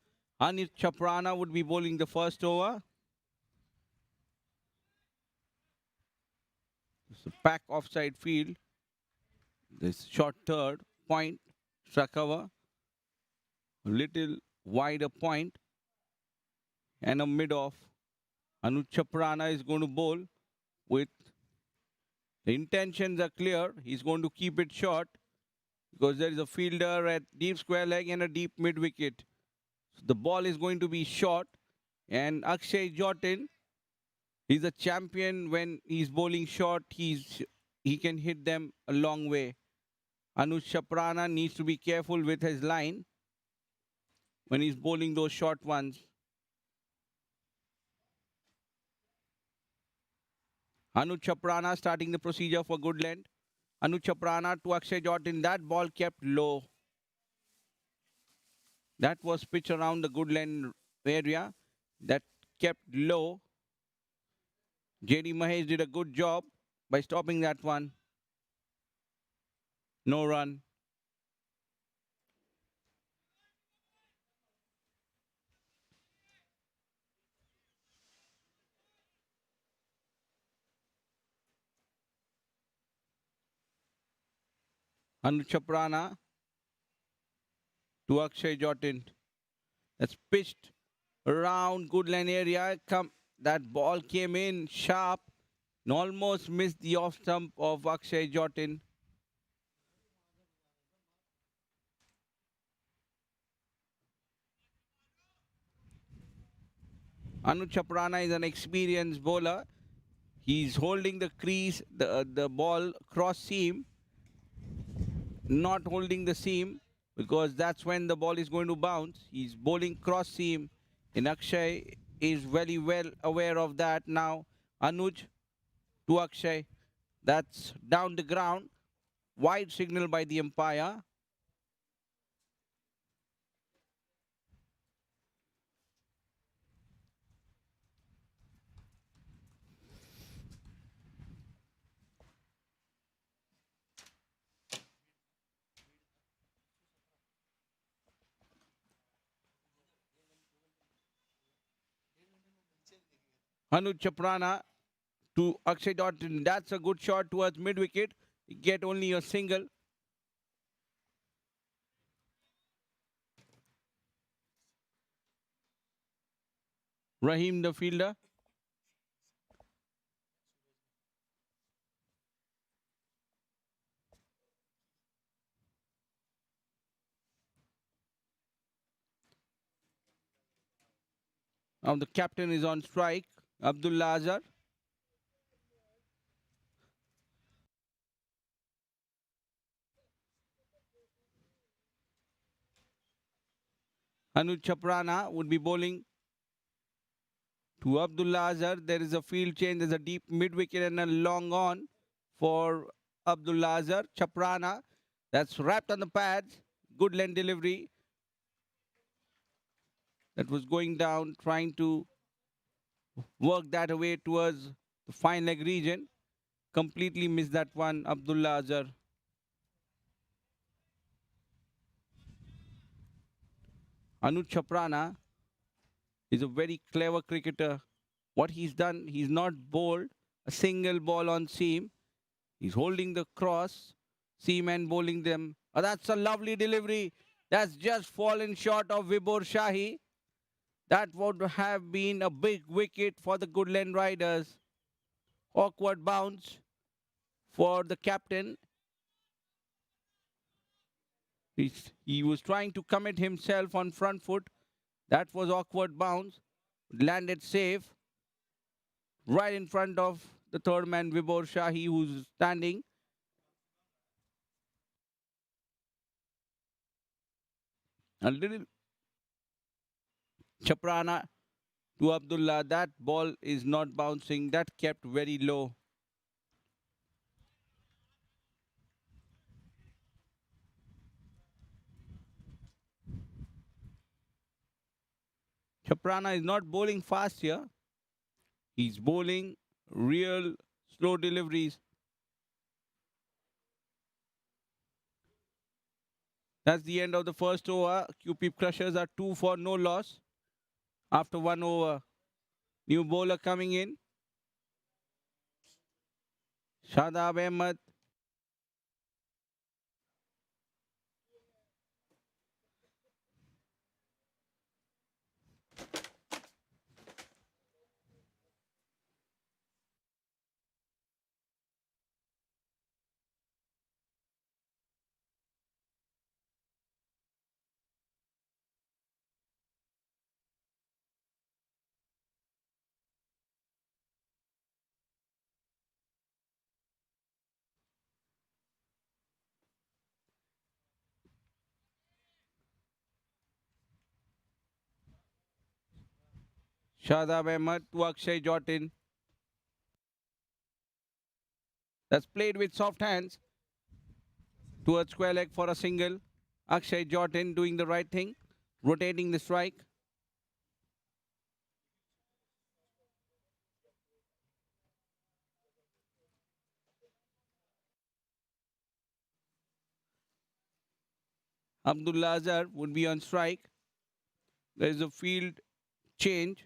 Anit Chaprana would be bowling the first over. It's a pack offside field. This short third point, struck over. A little wider point and a mid off. Anuj Chaprana is going to bowl with the intentions are clear. He's going to keep it short because there is a fielder at deep square leg and a deep mid wicket. So the ball is going to be short, and Akshay Jordan, he's a champion when he's bowling short. He can hit them a long way. Anuj Chaprana needs to be careful with his line when he's bowling those short ones. Anuj Chaprana starting the procedure for Goodland. Anuj Chaprana to Akshay Jordan. That ball kept low. That was pitch around the Goodland area. That kept low. JD Mahesh did a good job by stopping that one. No run. Anuj Chaprana to Akshay Jordan. That's pitched around Goodland area. That ball came in sharp and almost missed the off stump of Akshay Jordan. Anuj Chaprana is an experienced bowler. He's holding the crease, the ball cross seam, not holding the seam because that's when the ball is going to bounce. He's bowling cross seam, and Akshay is very well aware of that now. Anuj to Akshay. That's down the ground. Wide signal by the umpire. Anuj Chaprana to Akshay Jordan. That's a good shot towards mid wicket. Get only a single. Rahim the fielder. Now the captain is on strike. Abdullah Azhar. Anuj Chaprana would be bowling to Abdullah Azhar. There is a field change. There's a deep mid wicket and a long on for Abdullah Azhar. Chaprana. That's wrapped on the pads. Good length delivery. That was going down, trying to work that away towards the fine leg region. Completely missed that one, Abdullah Azhar. Anuj Chaprana is a very clever cricketer. What he's done, he's not bowled a single ball on seam. He's holding the cross, seam and bowling them. Oh, that's a lovely delivery. That's just fallen short of Vibor Shahi. That would have been a big wicket for the Goodland Riders. Awkward bounce for the captain. He was trying to commit himself on front foot. That was awkward bounce. Landed safe. Right in front of the third man, Vibor Shahi, who's standing. A little Chaprana to Abdullah. That ball is not bouncing. That kept very low. Chaprana is not bowling fast here. He's bowling real slow deliveries. That's the end of the first over. QP Crushers are 2 for no loss after 1 over. New bowler coming in. Shadab Ahmed. Shadab Ahmed to Akshay Jotin. That's played with soft hands towards square leg for a single. Akshay Jotin doing the right thing, rotating the strike. Abdullah Azhar would be on strike. There is a field change.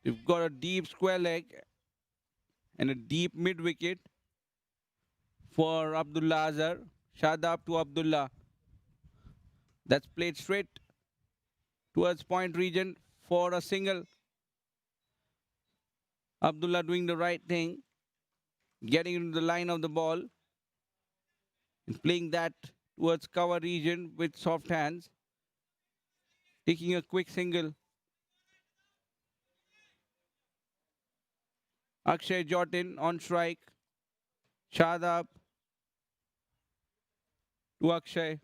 You've got a deep square leg and a deep mid wicket for Abdullah Azhar. Shadab to Abdullah. That's played straight towards point region for a single. Abdullah doing the right thing, getting into the line of the ball and playing that towards cover region with soft hands, taking a quick single. Akshay Jotin on strike. Shadab to Akshay.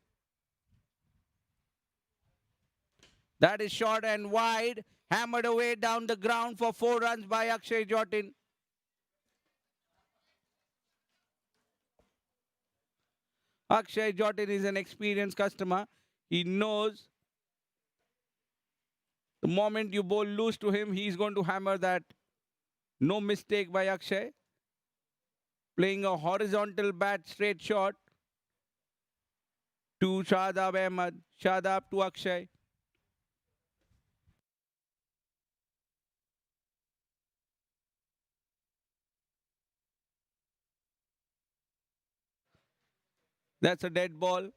That is short and wide. Hammered away down the ground for 4 runs by Akshay Jotin. Akshay Jotin is an experienced customer. He knows the moment you bowl loose to him, he's going to hammer that. No mistake by Akshay. Playing a horizontal bat straight shot to Shadab Ahmed. Shadab to Akshay. That's a dead ball.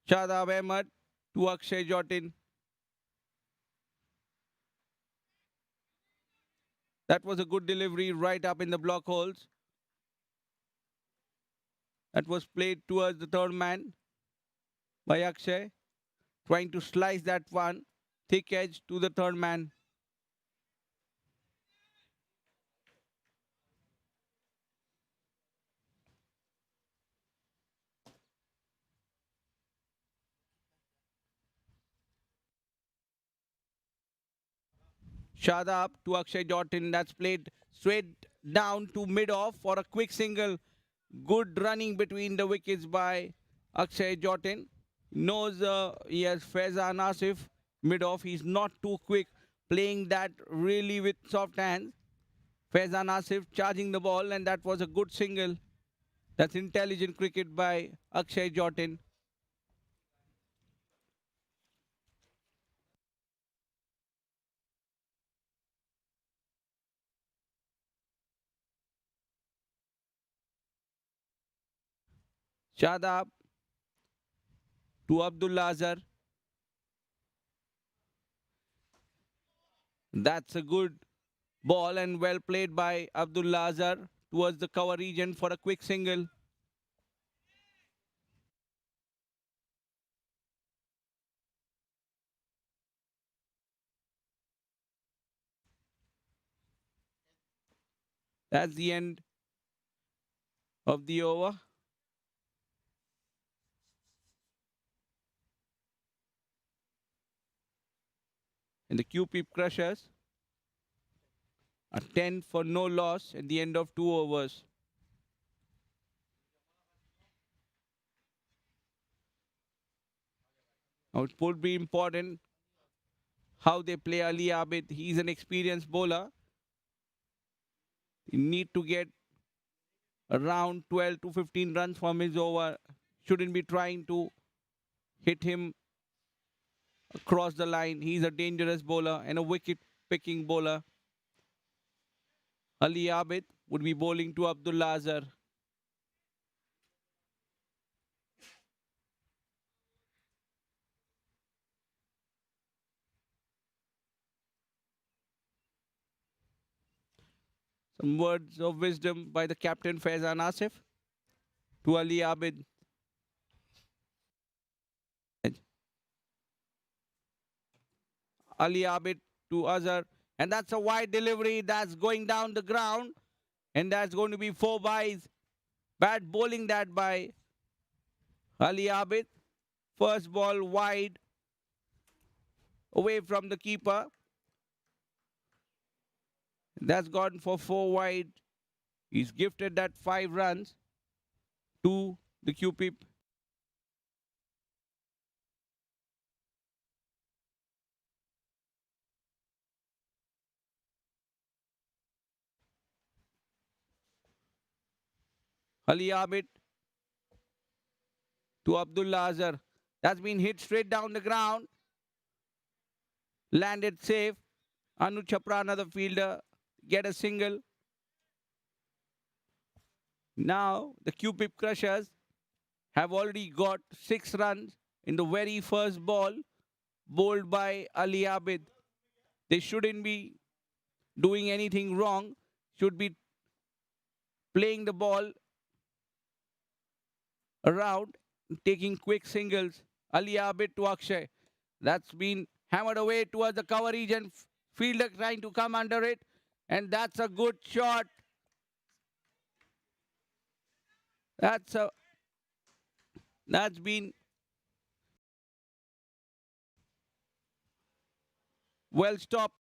Shadab Ahmed to Akshay Jotin. That was a good delivery right up in the block holes. That was played towards the third man by Akshay. Trying to slice that one. Thick edge to the third man. Shadab to Akshay Jotin. That's played straight down to mid-off for a quick single. Good running between the wickets by Akshay Jotin. Knows he has Faizan Asif mid-off. He's not too quick. Playing that really with soft hands. Faizan Asif charging the ball, and that was a good single. That's intelligent cricket by Akshay Jotin. Shadab to Abdullah Azhar. That's a good ball and well played by Abdullah Azhar towards the cover region for a quick single. That's the end of the over. And the QP Crushers are 10 for no loss at the end of 2 overs. Now it would be important how they play Ali Abid. He's an experienced bowler. You need to get around 12 to 15 runs from his over. Shouldn't be trying to hit him across the line. He's a dangerous bowler and a wicket picking bowler. Ali Abid would be bowling to Abdullah Azhar. Some words of wisdom by the captain Faizan Asif to Ali Abid. Ali Abid to Azhar. And that's a wide delivery that's going down the ground. And that's going to be 4 byes. Bad bowling that by Ali Abid. First ball wide away from the keeper. That's gone for 4 wide. He's gifted that 5 runs to the QP. Ali Abid to Abdullah Azhar. That's been hit straight down the ground. Landed safe. Anu Chapra, another fielder, get a single. Now the QP Crushers have already got 6 runs in the very first ball bowled by Ali Abid. They shouldn't be doing anything wrong. Should be playing the ball around, taking quick singles. Ali Abid to Akshay. That's been hammered away towards the cover region. Fielder trying to come under it. And that's a good shot. That's been well stopped.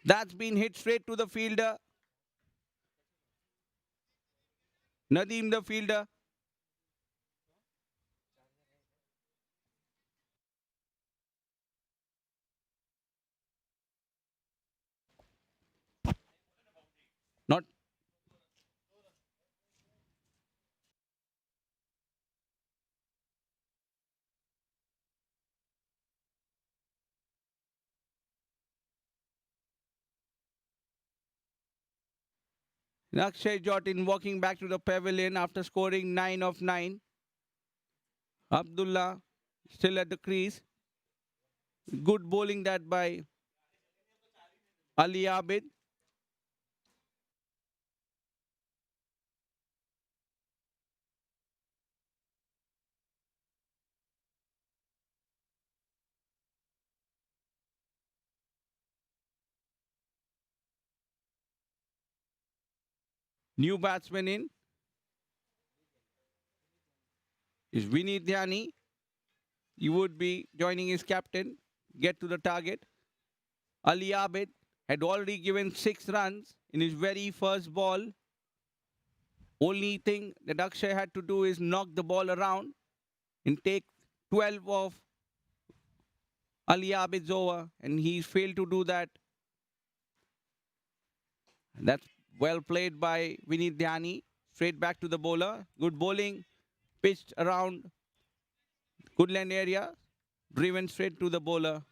That's been hit straight to the fielder. Nadeem the fielder. Not Akshay Jotin walking back to the pavilion after scoring 9 of 9. Abdullah still at the crease. Good bowling that by Ali Abid. New batsman in is Vinny Dhyani. He would be joining his captain, get to the target. Ali Abid had already given 6 runs in his very first ball. Only thing that Akshay had to do is knock the ball around and take 12 of Ali Abid's over, and he failed to do that. That's well played by Vinny Dhyani. Straight back to the bowler. Good bowling, pitched around Goodland area, driven straight to the bowler.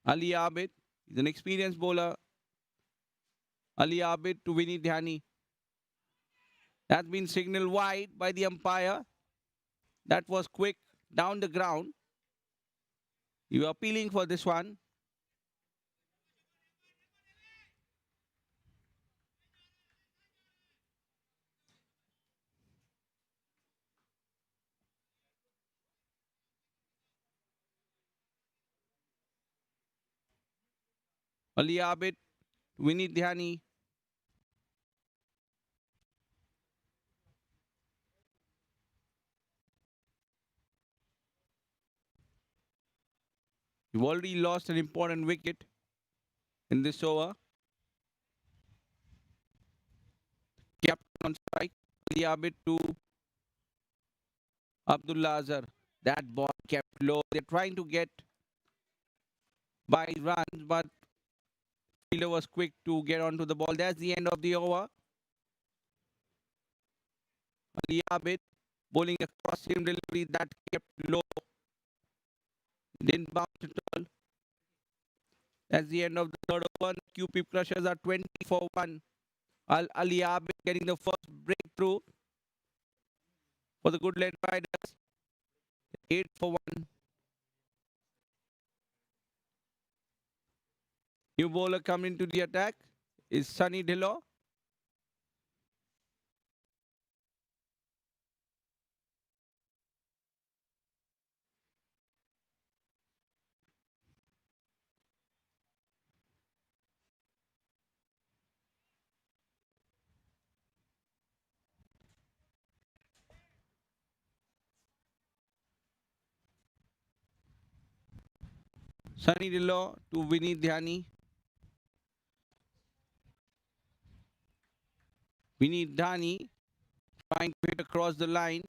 Ali Abid is an experienced bowler. Ali Abid to Vinny Dhani. That's been signaled wide by the umpire. That was quick down the ground. You are appealing for this one. Ali Abid, Vinny Dhani. You've already lost an important wicket in this over. Captain on strike. Ali Abid to Abdullah Azhar. That ball kept low. They're trying to get by runs, but fielder was quick to get onto the ball. That's the end of the over. Ali Abid bowling across him delivery that kept low. Didn't bounce at all. That's the end of the third over. QP Crushers are 20 for 1. Ali Abid getting the first breakthrough for the Goodland Riders. 8 for 1. New bowler coming to the attack is Sunny Dhillon. Sunny Dhillon to Vinny Dhani. Vinny Dhani trying to hit across the line.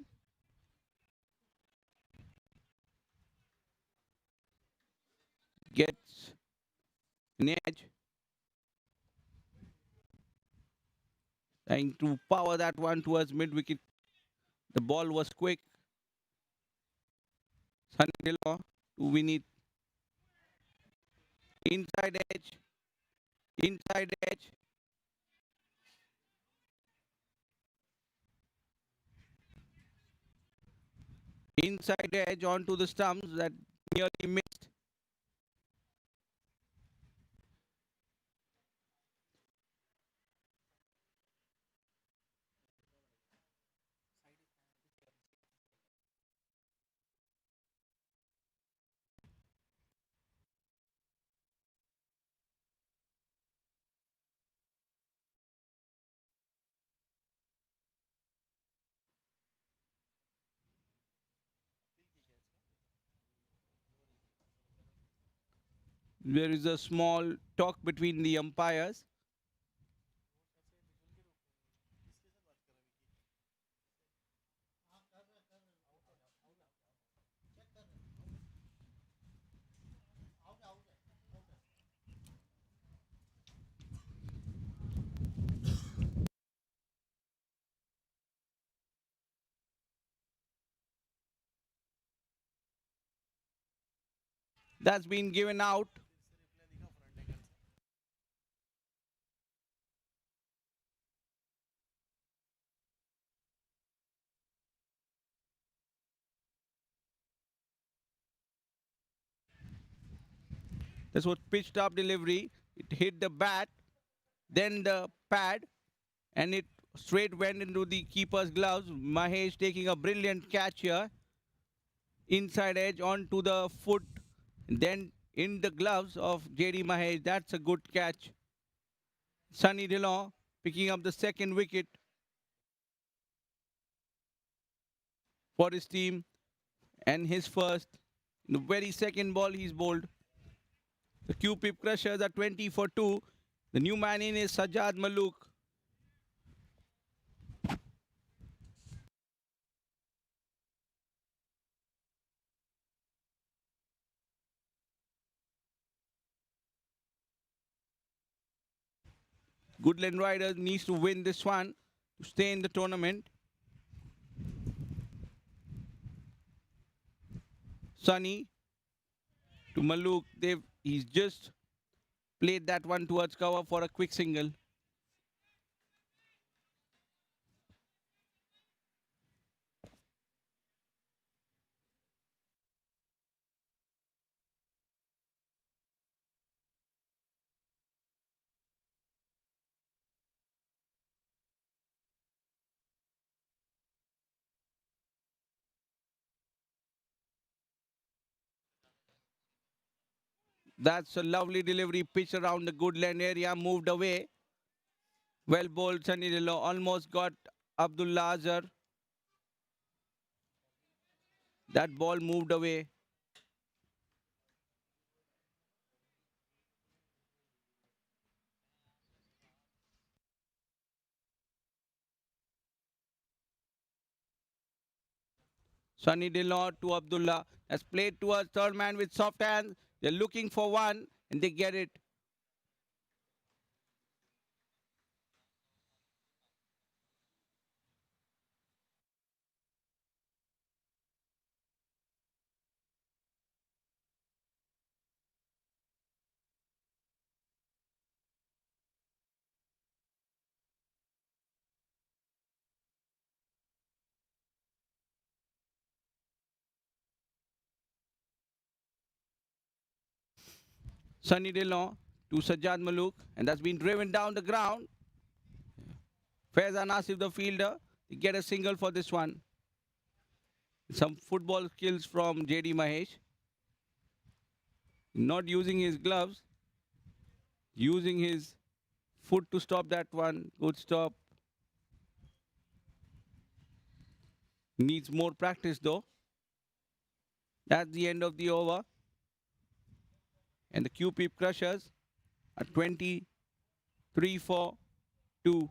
Gets an edge. Trying to power that one towards mid-wicket. The ball was quick. Sunny Dhillon to Vinny. Inside edge. Inside edge. Inside edge onto the stumps that nearly missed. There is a small talk between the umpires. That's been given out. This was pitched up delivery. It hit the bat, then the pad, and it straight went into the keeper's gloves. Mahesh taking a brilliant catch here. Inside edge onto the foot, then in the gloves of JD Mahesh. That's a good catch. Sunny Dhillon picking up the second wicket for his team and his first. In the very second ball he's bowled. The QP Crushers are 20 for 2. The new man in is Sajjad Malook. Goodland Riders needs to win this one to stay in the tournament. Sunny to Malook. He's just played that one towards cover for a quick single. That's a lovely delivery pitch around the Goodland area, moved away. Well bowled, Sunny Dillo almost got Abdullah Azhar. That ball moved away. Sunny Dillo to Abdullah has played towards third man with soft hands. They're looking for one and they get it. Sunny Dillo to Sajjad Malook, and that's been driven down the ground. Faizan Asif, the fielder, they get a single for this one. Some football skills from JD Mahesh. Not using his gloves, using his foot to stop that one. Good stop. Needs more practice though. That's the end of the over. And the QP Crushers are 23 for 2.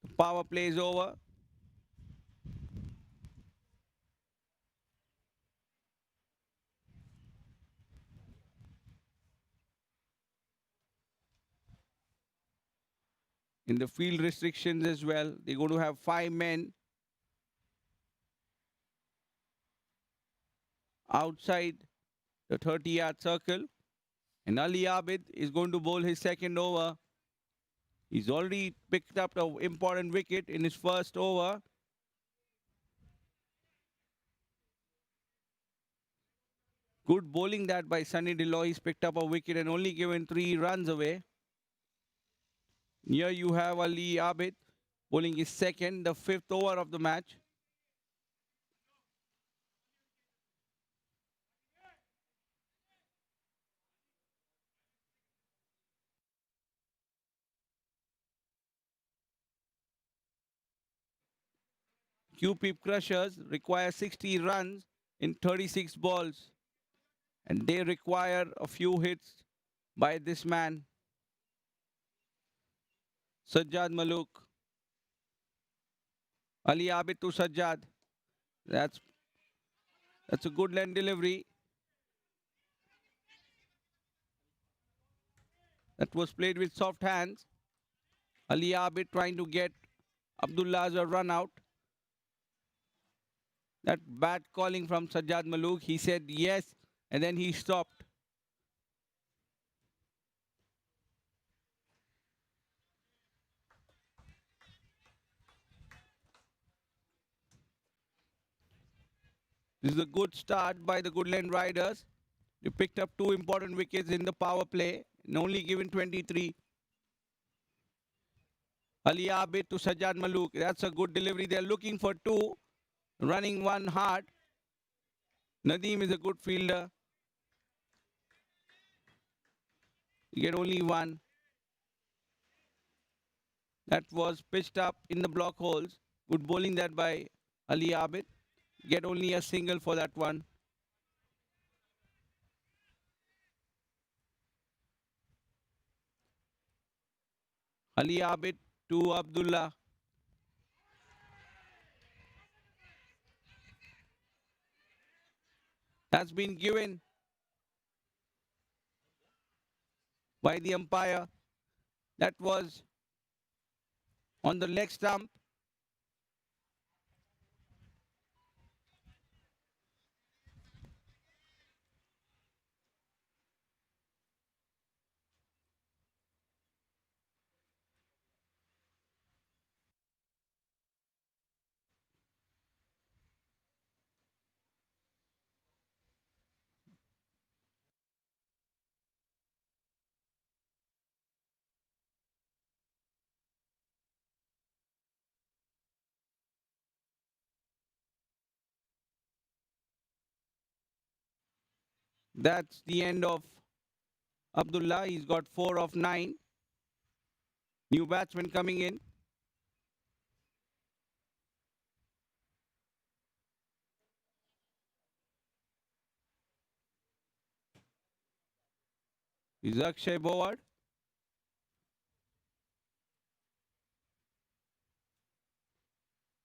The power play is over. In the field restrictions as well, they're going to have 5 men outside the 30-yard circle. And Ali Abid is going to bowl his second over. He's already picked up an important wicket in his first over. Good bowling that by Sunny Dillo. He's picked up a wicket and only given 3 runs away. Here you have Ali Abid bowling his second, the 5th over of the match. QP Crushers require 60 runs in 36 balls. And they require a few hits by this man, Sajjad Malook. Ali Abid to Sajjad. That's a good land delivery. That was played with soft hands. Ali Abid trying to get Abdullah's a run out. That bad calling from Sajjad Malook. He said yes, and then he stopped. This is a good start by the Goodland Riders. They picked up 2 important wickets in the power play and only given 23. Ali Abid to Sajjad Malook. That's a good delivery. They're looking for 2, running 1 hard. Nadeem is a good fielder. You get only 1. That was pitched up in the block holes. Good bowling that by Ali Abid. Get only a single for that one. Ali Abid to Abdullah. That's been given by the umpire. That was on the leg stump. That's the end of Abdullah. He's got 4 of 9. New batsman coming in. Is Akshay Boward.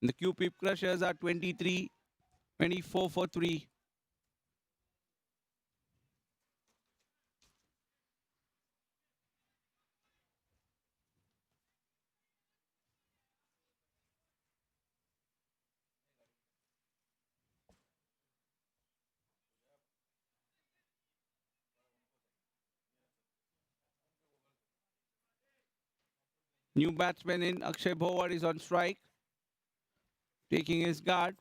And the QP Crushers are 23, 24 for 3. New batsman in. Akshay Boward is on strike, taking his guard.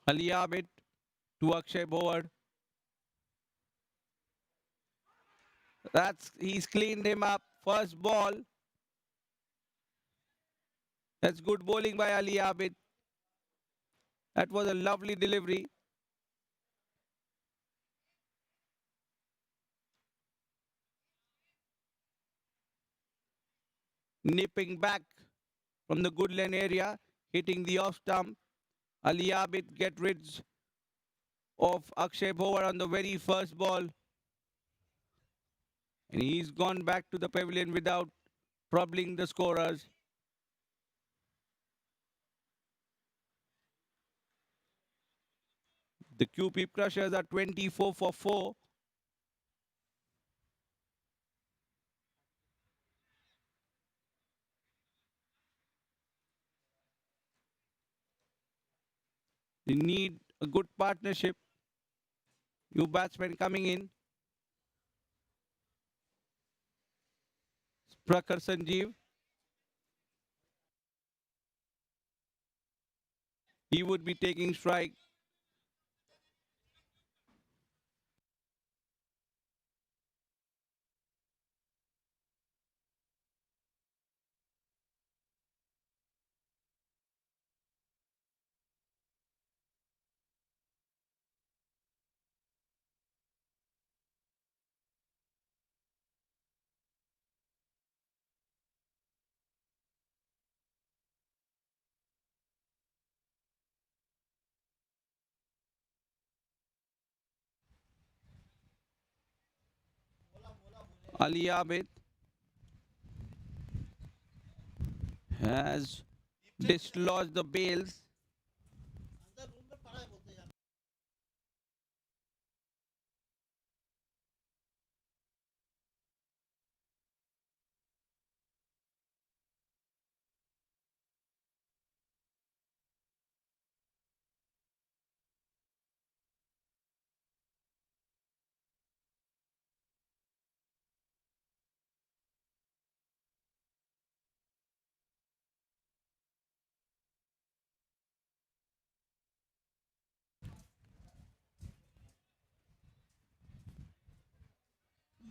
Ali Abid to Akshay Boward. He's cleaned him up. First ball. That's good bowling by Ali Abid. That was a lovely delivery. Nipping back from the Goodland area, hitting the off stump. Ali Abid get rid of Akshay Bowar on the very first ball. And he's gone back to the pavilion without troubling the scorers. The QP Crushers are 24 for 4. They need a good partnership. New batsman coming in. Prakhar Sanjeev. He would be taking strike. Ali Abid has dislodged the bails.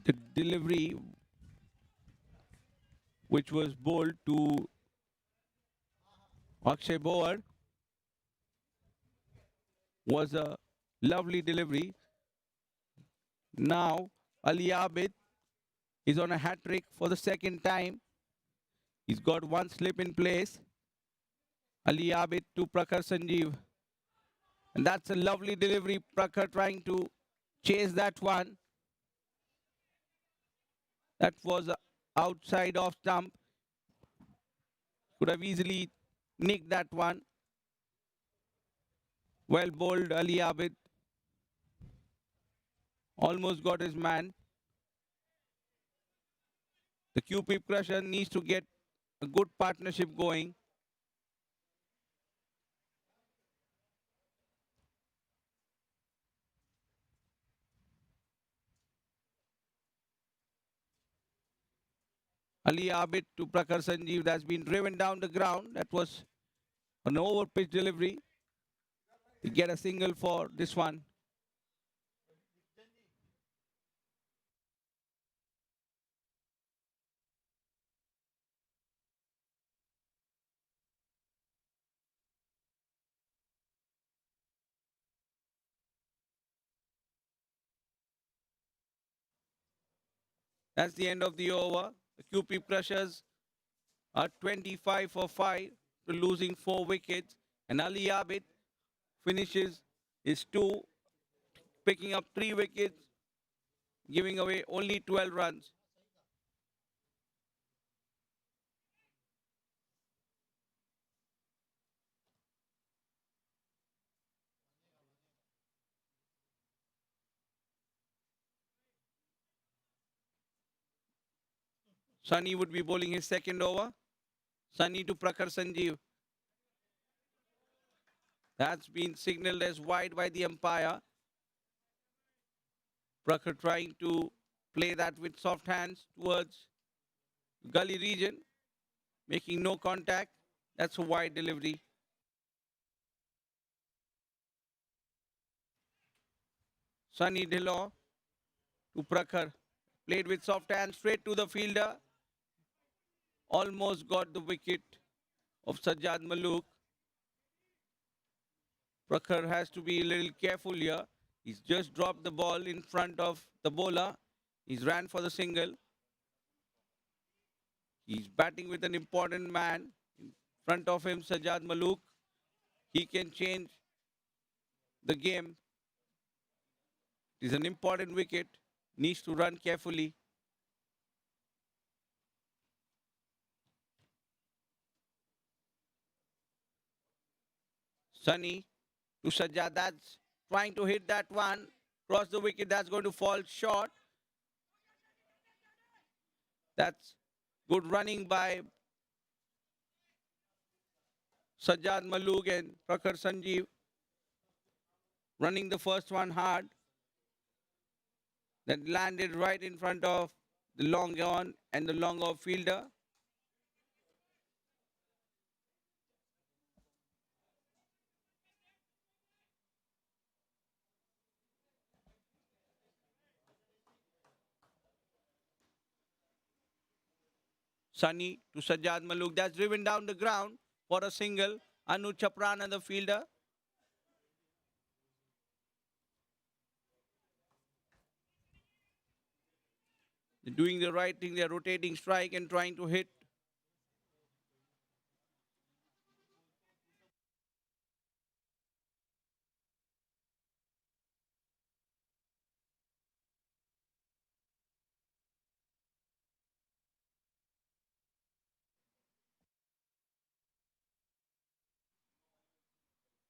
The delivery, which was bowled to Akshay Bowar, was a lovely delivery. Now Ali Abid is on a hat trick for the second time. He's got one slip in place. Ali Abid to Prakhar Sanjeev. And that's a lovely delivery. Prakhar trying to chase that one. That was outside off stump. Could have easily nicked that one. Well bowled Ali Abid. Almost got his man. The QP Crusher needs to get a good partnership going. Ali Abid to Prakhar Sanjeev. That's been driven down the ground. That was an over pitch delivery. to get a single for this one. That's the end of the over. The QP Crushers are 25 for 5 to losing 4 wickets. And Ali Abid finishes his 2, picking up 3 wickets, giving away only 12 runs. Sunny would be bowling his second over. Sunny to Prakhar Sanjeev. That's been signaled as wide by the umpire. Prakhar trying to play that with soft hands towards gully region, making no contact. That's a wide delivery. Sunny Dhillon to Prakhar. Played with soft hands straight to the fielder. Almost got the wicket of Sajjad Malook. Prakhar has to be a little careful here. He's just dropped the ball in front of the bowler. He's ran for the single. He's batting with an important man in front of him, Sajjad Malook. He can change the game. It is an important wicket. Needs to run carefully. Sunny to Sajjad. That's trying to hit that one. Cross the wicket. That's going to fall short. That's good running by Sajjad Malook and Prakhar Sanjeev. Running the first one hard. That landed right in front of the long on and the long off fielder. Sunny to Sajjad Malook. That's driven down the ground for a single. Anu Chaprana, the fielder. They're doing the right thing. They're rotating strike and trying to hit.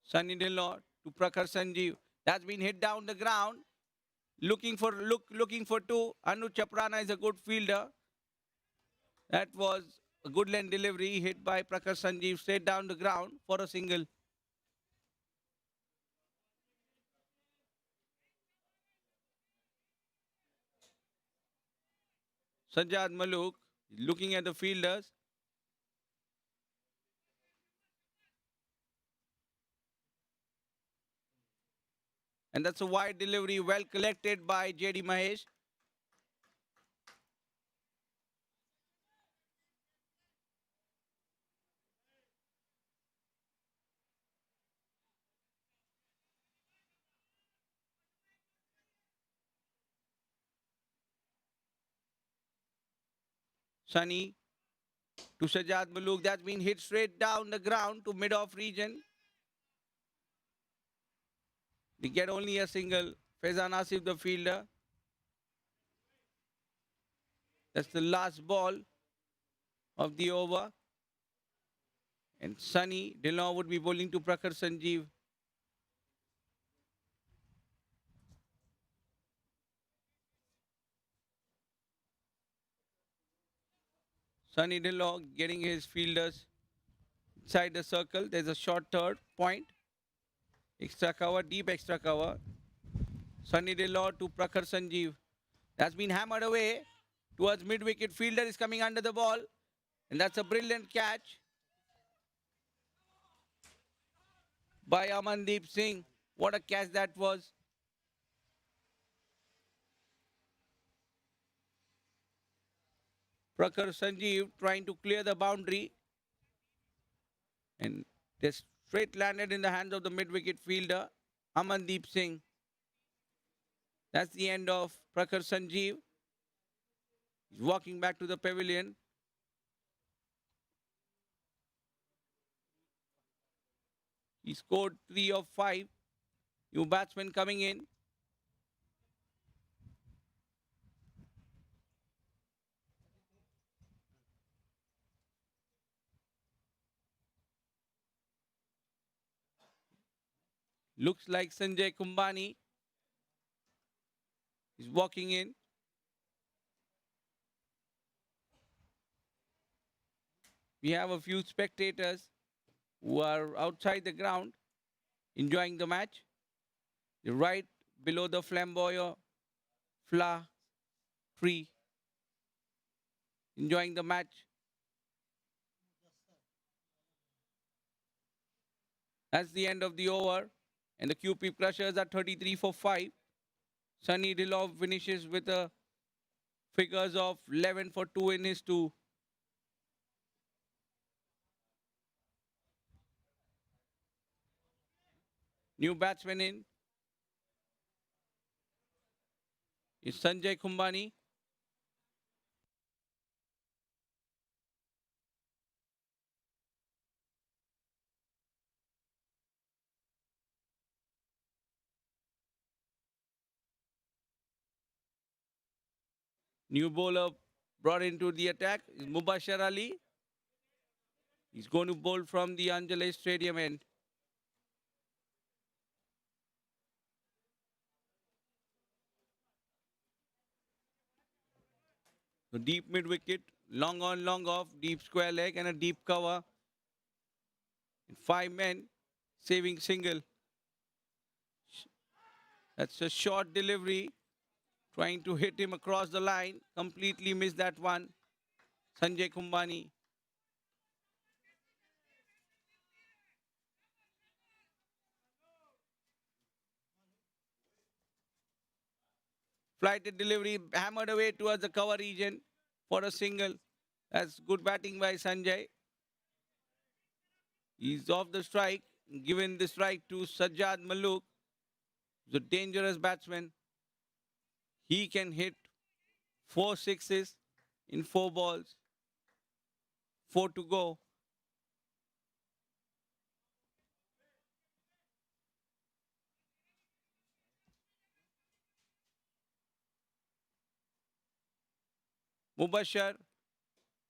Sunny Dhillon to Prakhar Sanjeev. That's been hit down the ground. Looking for two. Anu Chaprana is a good fielder. That was a Goodland delivery hit by Prakhar Sanjeev straight down the ground for a single. Sajjad Malook looking at the fielders. And that's a wide delivery, well collected by J.D. Mahesh. Sunny to Sajjad Malook. That's been hit straight down the ground to mid-off region. They get only a single. Faizan Asif, the fielder. That's the last ball of the over. And Sunny Dhillon would be bowling to Prakhar Sanjeev. Sunny Dhillon getting his fielders inside the circle. There's a short third point. Extra cover, deep extra cover. Sunny Dhillon to Prakhar Sanjeev. That's been hammered away towards mid-wicket. Fielder is coming under the ball. And that's a brilliant catch by Amandeep Singh. What a catch that was. Prakhar Sanjeev trying to clear the boundary, and this straight landed in the hands of the mid-wicket fielder, Amandeep Singh. That's the end of Prakhar Sanjeev. He's walking back to the pavilion. He scored 3 of 5. New batsmen coming in. Looks like Sanjay Kumbani is walking in. We have a few spectators who are outside the ground enjoying the match. They're right below the flamboyant flower tree, enjoying the match. That's the end of the over, and the QP Crushers are 33 for 5. Sunny Dhillon finishes with a figures of 11 for 2 in his 2. New batsman in is Sanjay Kumbani. New bowler brought into the attack is Mubashir Ali. He's going to bowl from the Anjali Stadium end. The deep mid wicket, long on, long off, deep square leg, and a deep cover. And 5 men saving single. That's a short delivery, trying to hit him across the line. Completely missed that one. Sanjay Kumbani. Flighted delivery, hammered away towards the cover region for a single. That's good batting by Sanjay. He's off the strike, given the strike to Sajjad Malook, the dangerous batsman. He can hit 4 sixes in 4 balls. 4 to go. Mubashir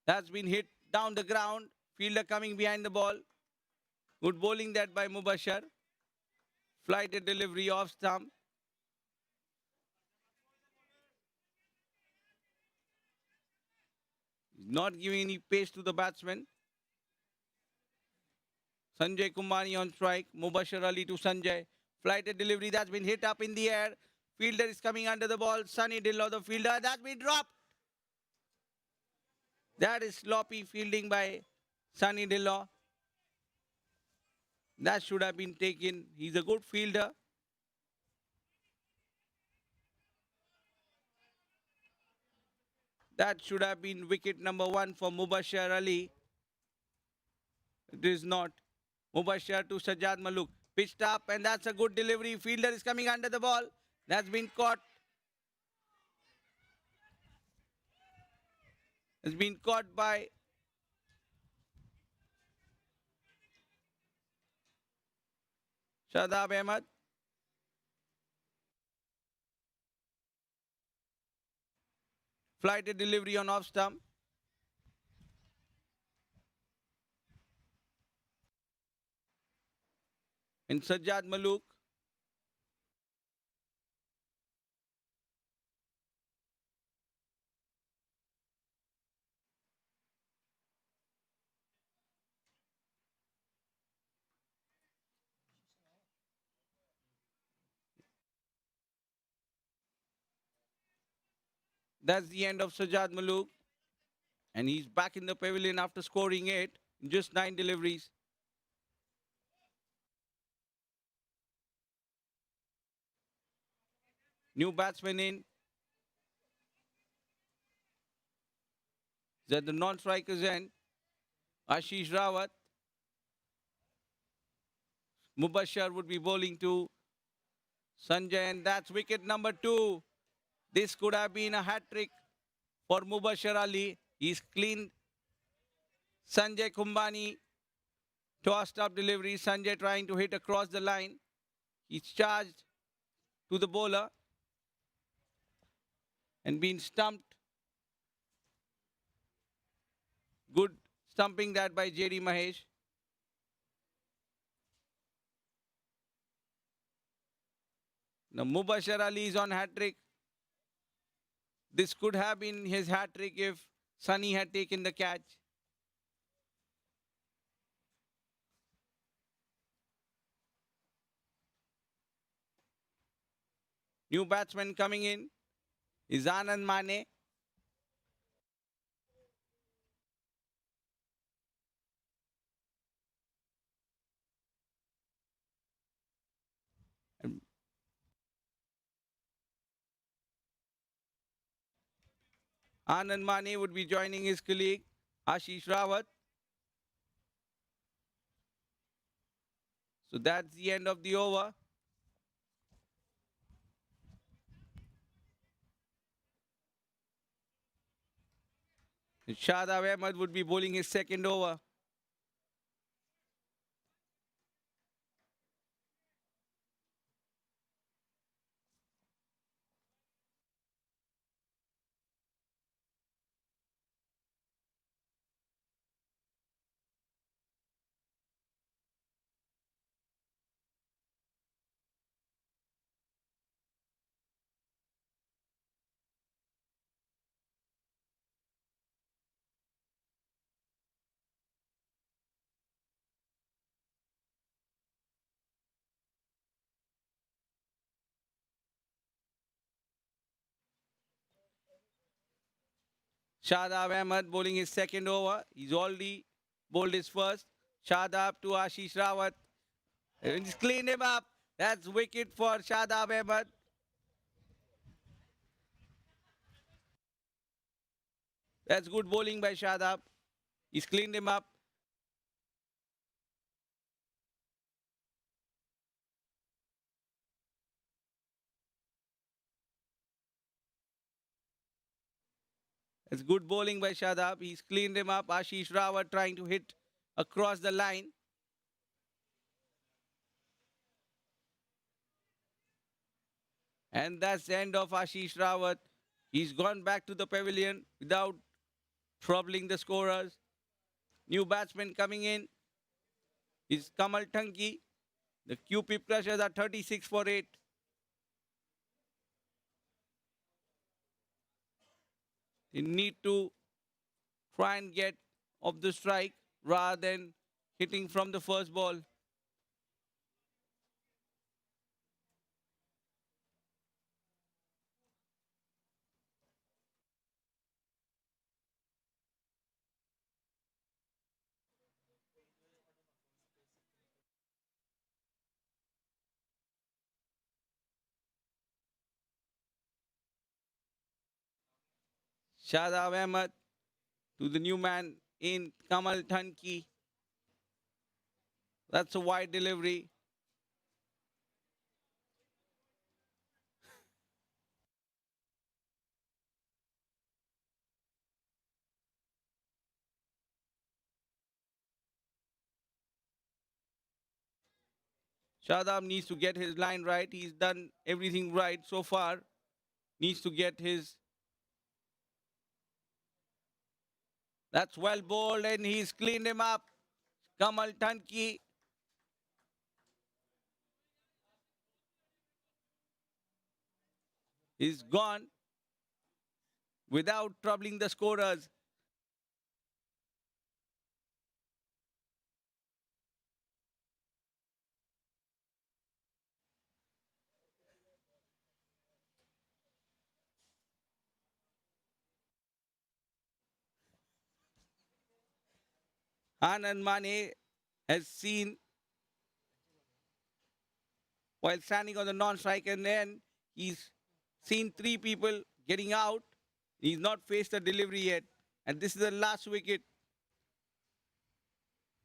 has been hit down the ground. Fielder coming behind the ball. Good bowling that by Mubashir. Flighted delivery off stump. He's not giving any pace to the batsman. Sanjay Kumbani on strike. Mubashir Ali to Sanjay. Flighted delivery that's been hit up in the air. Fielder is coming under the ball. Sunny Dhillon, the fielder. That's been dropped. That is sloppy fielding by Sunny Dhillon. That should have been taken. He's a good fielder. That should have been wicket number 1 for Mubashir Ali. It is not. Mubashir to Sajjad Malook. Pitched up, and that's a good delivery. Fielder is coming under the ball. That's been caught. Has been caught by Shadab Ahmed. Flighted delivery on off stump. And Sajjad Malook. That's the end of Sajjad Malook. And he's back in the pavilion after scoring 8 in just 9 deliveries. New batsman in. At the non-strikers end, Ashish Rawat. Mubashir would be bowling to Sanjay, and that's wicket number 2. This could have been a hat-trick for Mubashir Ali. He's cleaned Sanjay Kumbani. Tossed up delivery. Sanjay trying to hit across the line. He's charged to the bowler and been stumped. Good stumping that by JD Mahesh. Now Mubashir Ali is on hat-trick. This could have been his hat-trick if Sunny had taken the catch. New batsman coming in is Anand Mane. Anand Mane would be joining his colleague Ashish Rawat. So that's the end of the over. And Shadab Ahmed would be bowling his second over. Shadab Ahmed bowling his second over. He's already bowled his first. Shadab to Ashish Rawat. And he's cleaned him up. That's wicket for Shadab Ahmed. That's good bowling by Shadab. He's cleaned him up. It's good bowling by Shadab. He's cleaned him up. Ashish Rawat trying to hit across the line. And that's the end of Ashish Rawat. He's gone back to the pavilion without troubling the scorers. New batsman coming in is Kamal Thanki. The QP pressures are 36 for 8. They need to try and get off the strike rather than hitting from the first ball. Shadab Ahmed to the new man in Kamal Thanki. That's a wide delivery. Shadab needs to get his line right. He's done everything right so far. Needs to get his. That's well bowled and he's cleaned him up. Kamal Thanki is gone without troubling the scorers. Anand Mane has seen while standing on the non-strike and then he's seen three people getting out. He's not faced a delivery yet. And this is the last wicket.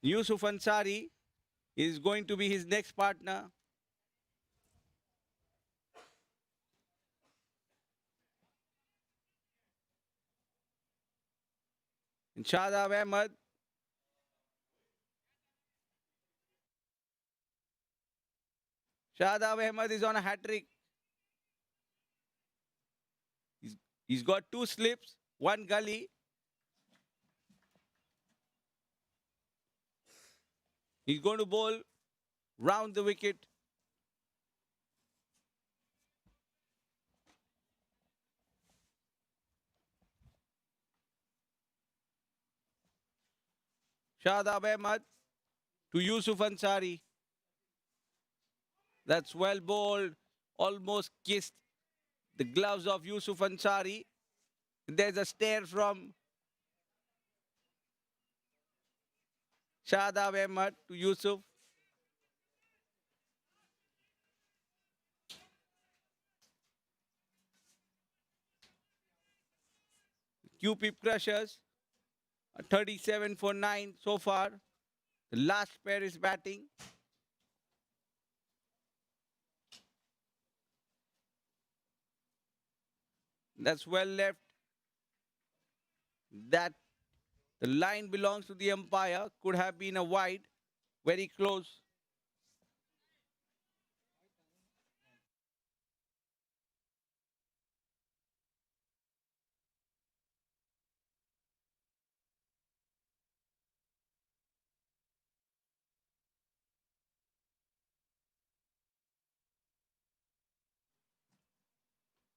Yusuf Ansari is going to be his next partner. And Shadab Ahmed. Shadab Ahmed is on a hat trick. He's got two slips, one gully. He's going to bowl round the wicket. Shadab Ahmed to Yusuf Ansari. That's well bowled, almost kissed the gloves of Yusuf Ansari. There's a stare from Shadab Ahmed to Yusuf. QP Crushers, 37 for 9 so far. The last pair is batting. That's well left. That the line belongs to the umpire. Could have been a wide. Very close.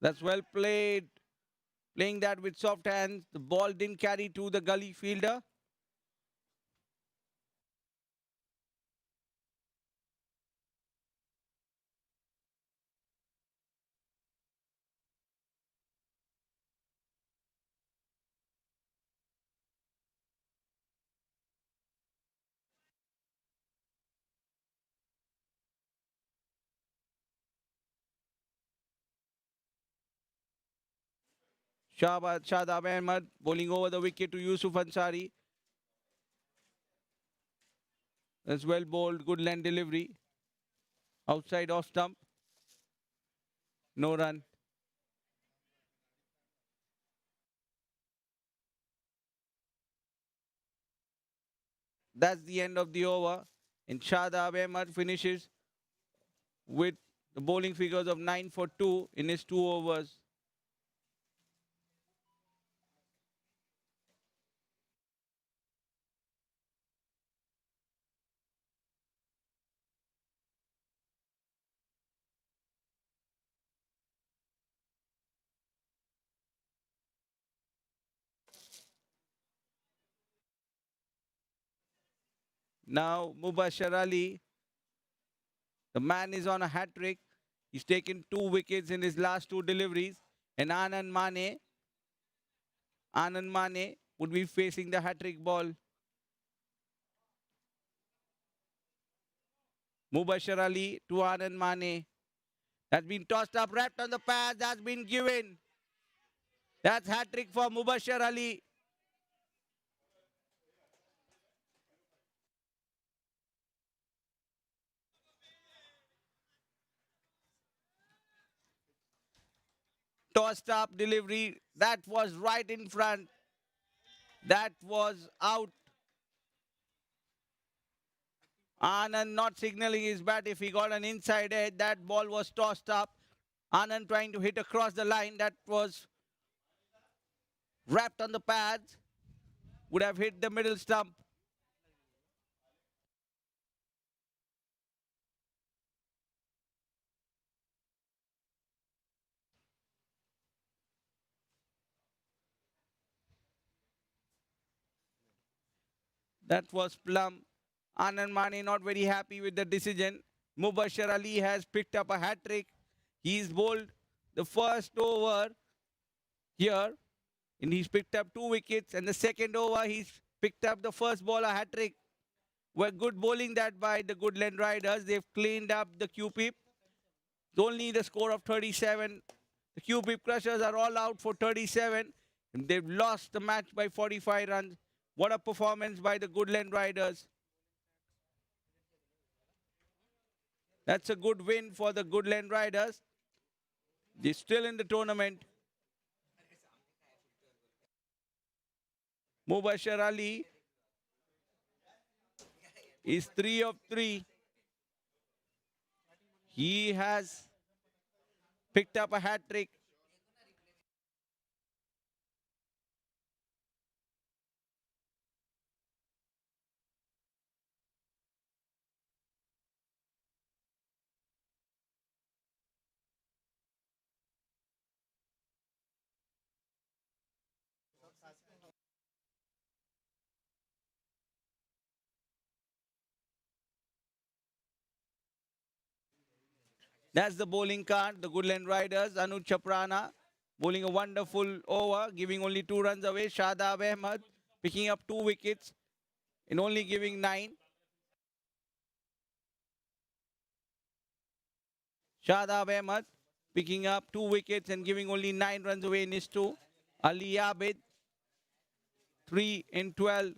That's well played. Playing that with soft hands. The ball didn't carry to the gully fielder. Shadab Ahmed bowling over the wicket to Yusuf Ansari. That's well bowled. Good land delivery. Outside off stump. No run. That's the end of the over. And Shadab Ahmed finishes with the bowling figures of 9 for 2 in his 2 overs. Now Mubashir Ali, the man is on a hat trick. He's taken 2 wickets in his last 2 deliveries. And Anand Mane would be facing the hat trick ball. Mubashir Ali to Anand Mane. That's been tossed up, wrapped on the pads. That's been given. That's hat trick for Mubashir Ali. Tossed up delivery. That was right in front. That was out. Anand not signaling his bat. If he got an inside edge, that ball was tossed up. Anand trying to hit across the line. That was wrapped on the pads. Would have hit the middle stump. That was plumb. Anand Mane not very happy with the decision. Mubashir Ali has picked up a hat trick. He's bowled the first over here, and he's picked up 2 wickets. And the second over, he's picked up the first ball, a hat trick. Were good bowling that by the Goodland Riders. They've cleaned up the QP. It's only the score of 37 The QP Crushers are all out for 37, and they've lost the match by 45 runs. What a performance by the Goodland Riders. That's a good win for the Goodland Riders. They're still in the tournament. Mubashir Ali is 3 of 3. He has picked up a hat trick. That's the bowling card. The Goodland Riders, Anuj Chaprana, bowling a wonderful over, giving only 2 runs away. Shadab Ahmed picking up 2 wickets and only giving 9. Shadab Ahmed picking up 2 wickets and giving only 9 runs away in his 2. Ali Abid, 3 in 12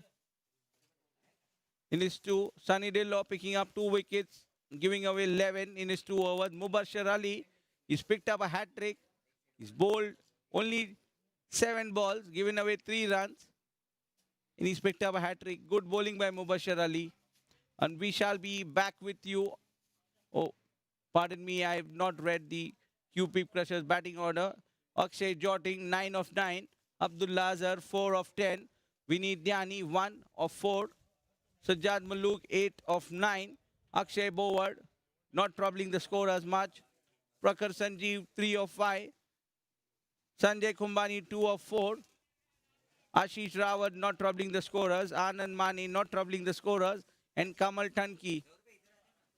in his 2. Sunny Dillo picking up 2 wickets, giving away 11 in his 2 overs. Mubashir Ali, he's picked up a hat trick. He's bowled only 7 balls, giving away 3 runs. And he's picked up a hat trick. Good bowling by Mubashir Ali. And we shall be back with you. Oh, pardon me, I have not read the QP Crushers batting order. Akshay Jotting, 9 of 9. Abdullah Azhar, 4 of 10. Vinit Dhyani, 1 of 4. Sajjad Maluk, 8 of 9. Akshay Boward, not troubling the scorers much. Prakhar Sanjeev, 3 of 5. Sanjay Kumbani, 2 of 4. Ashish Rawat, not troubling the scorers. Anand Mani, not troubling the scorers. And Kamal Tanki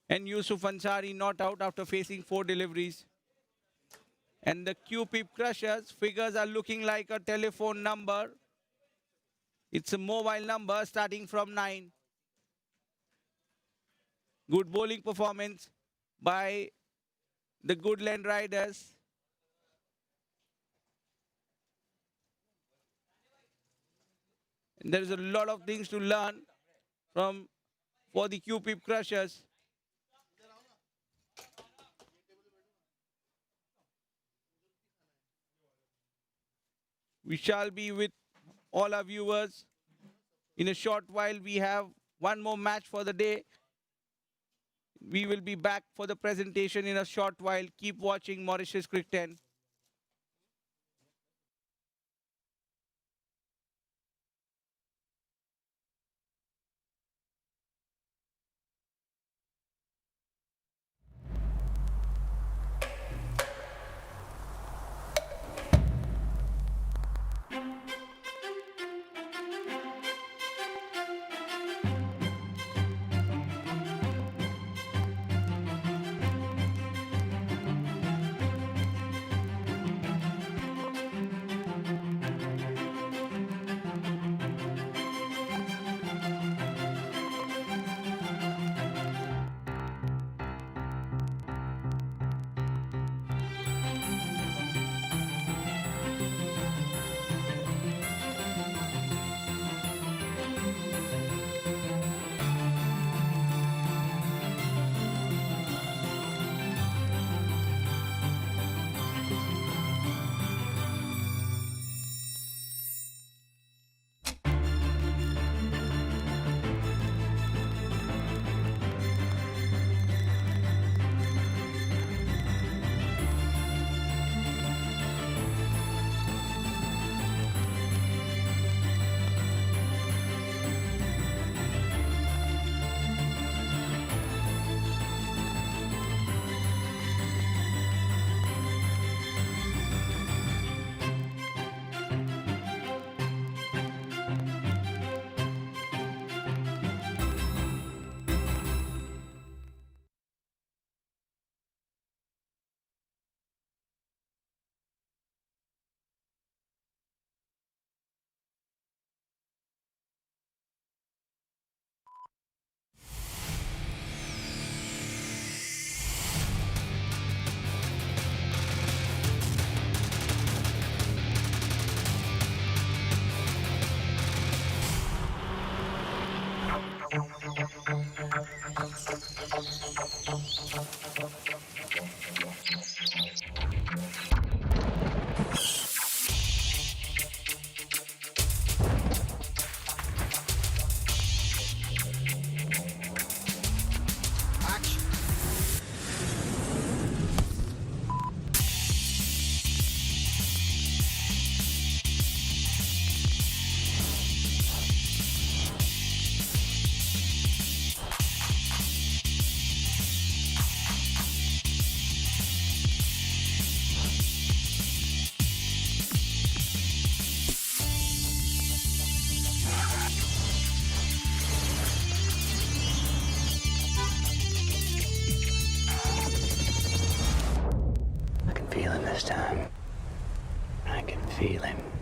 and Yusuf Ansari not out after facing 4 deliveries. And the QP Crushers figures are looking like a telephone number. It's a mobile number starting from 9. Good bowling performance by the Goodland Riders. And there is a lot of things to learn for the QP Crushers. We shall be with all our viewers in a short while. We have one more match for the day. We will be back for the presentation in a short while. Keep watching Mauritius Cricket 10. feeling.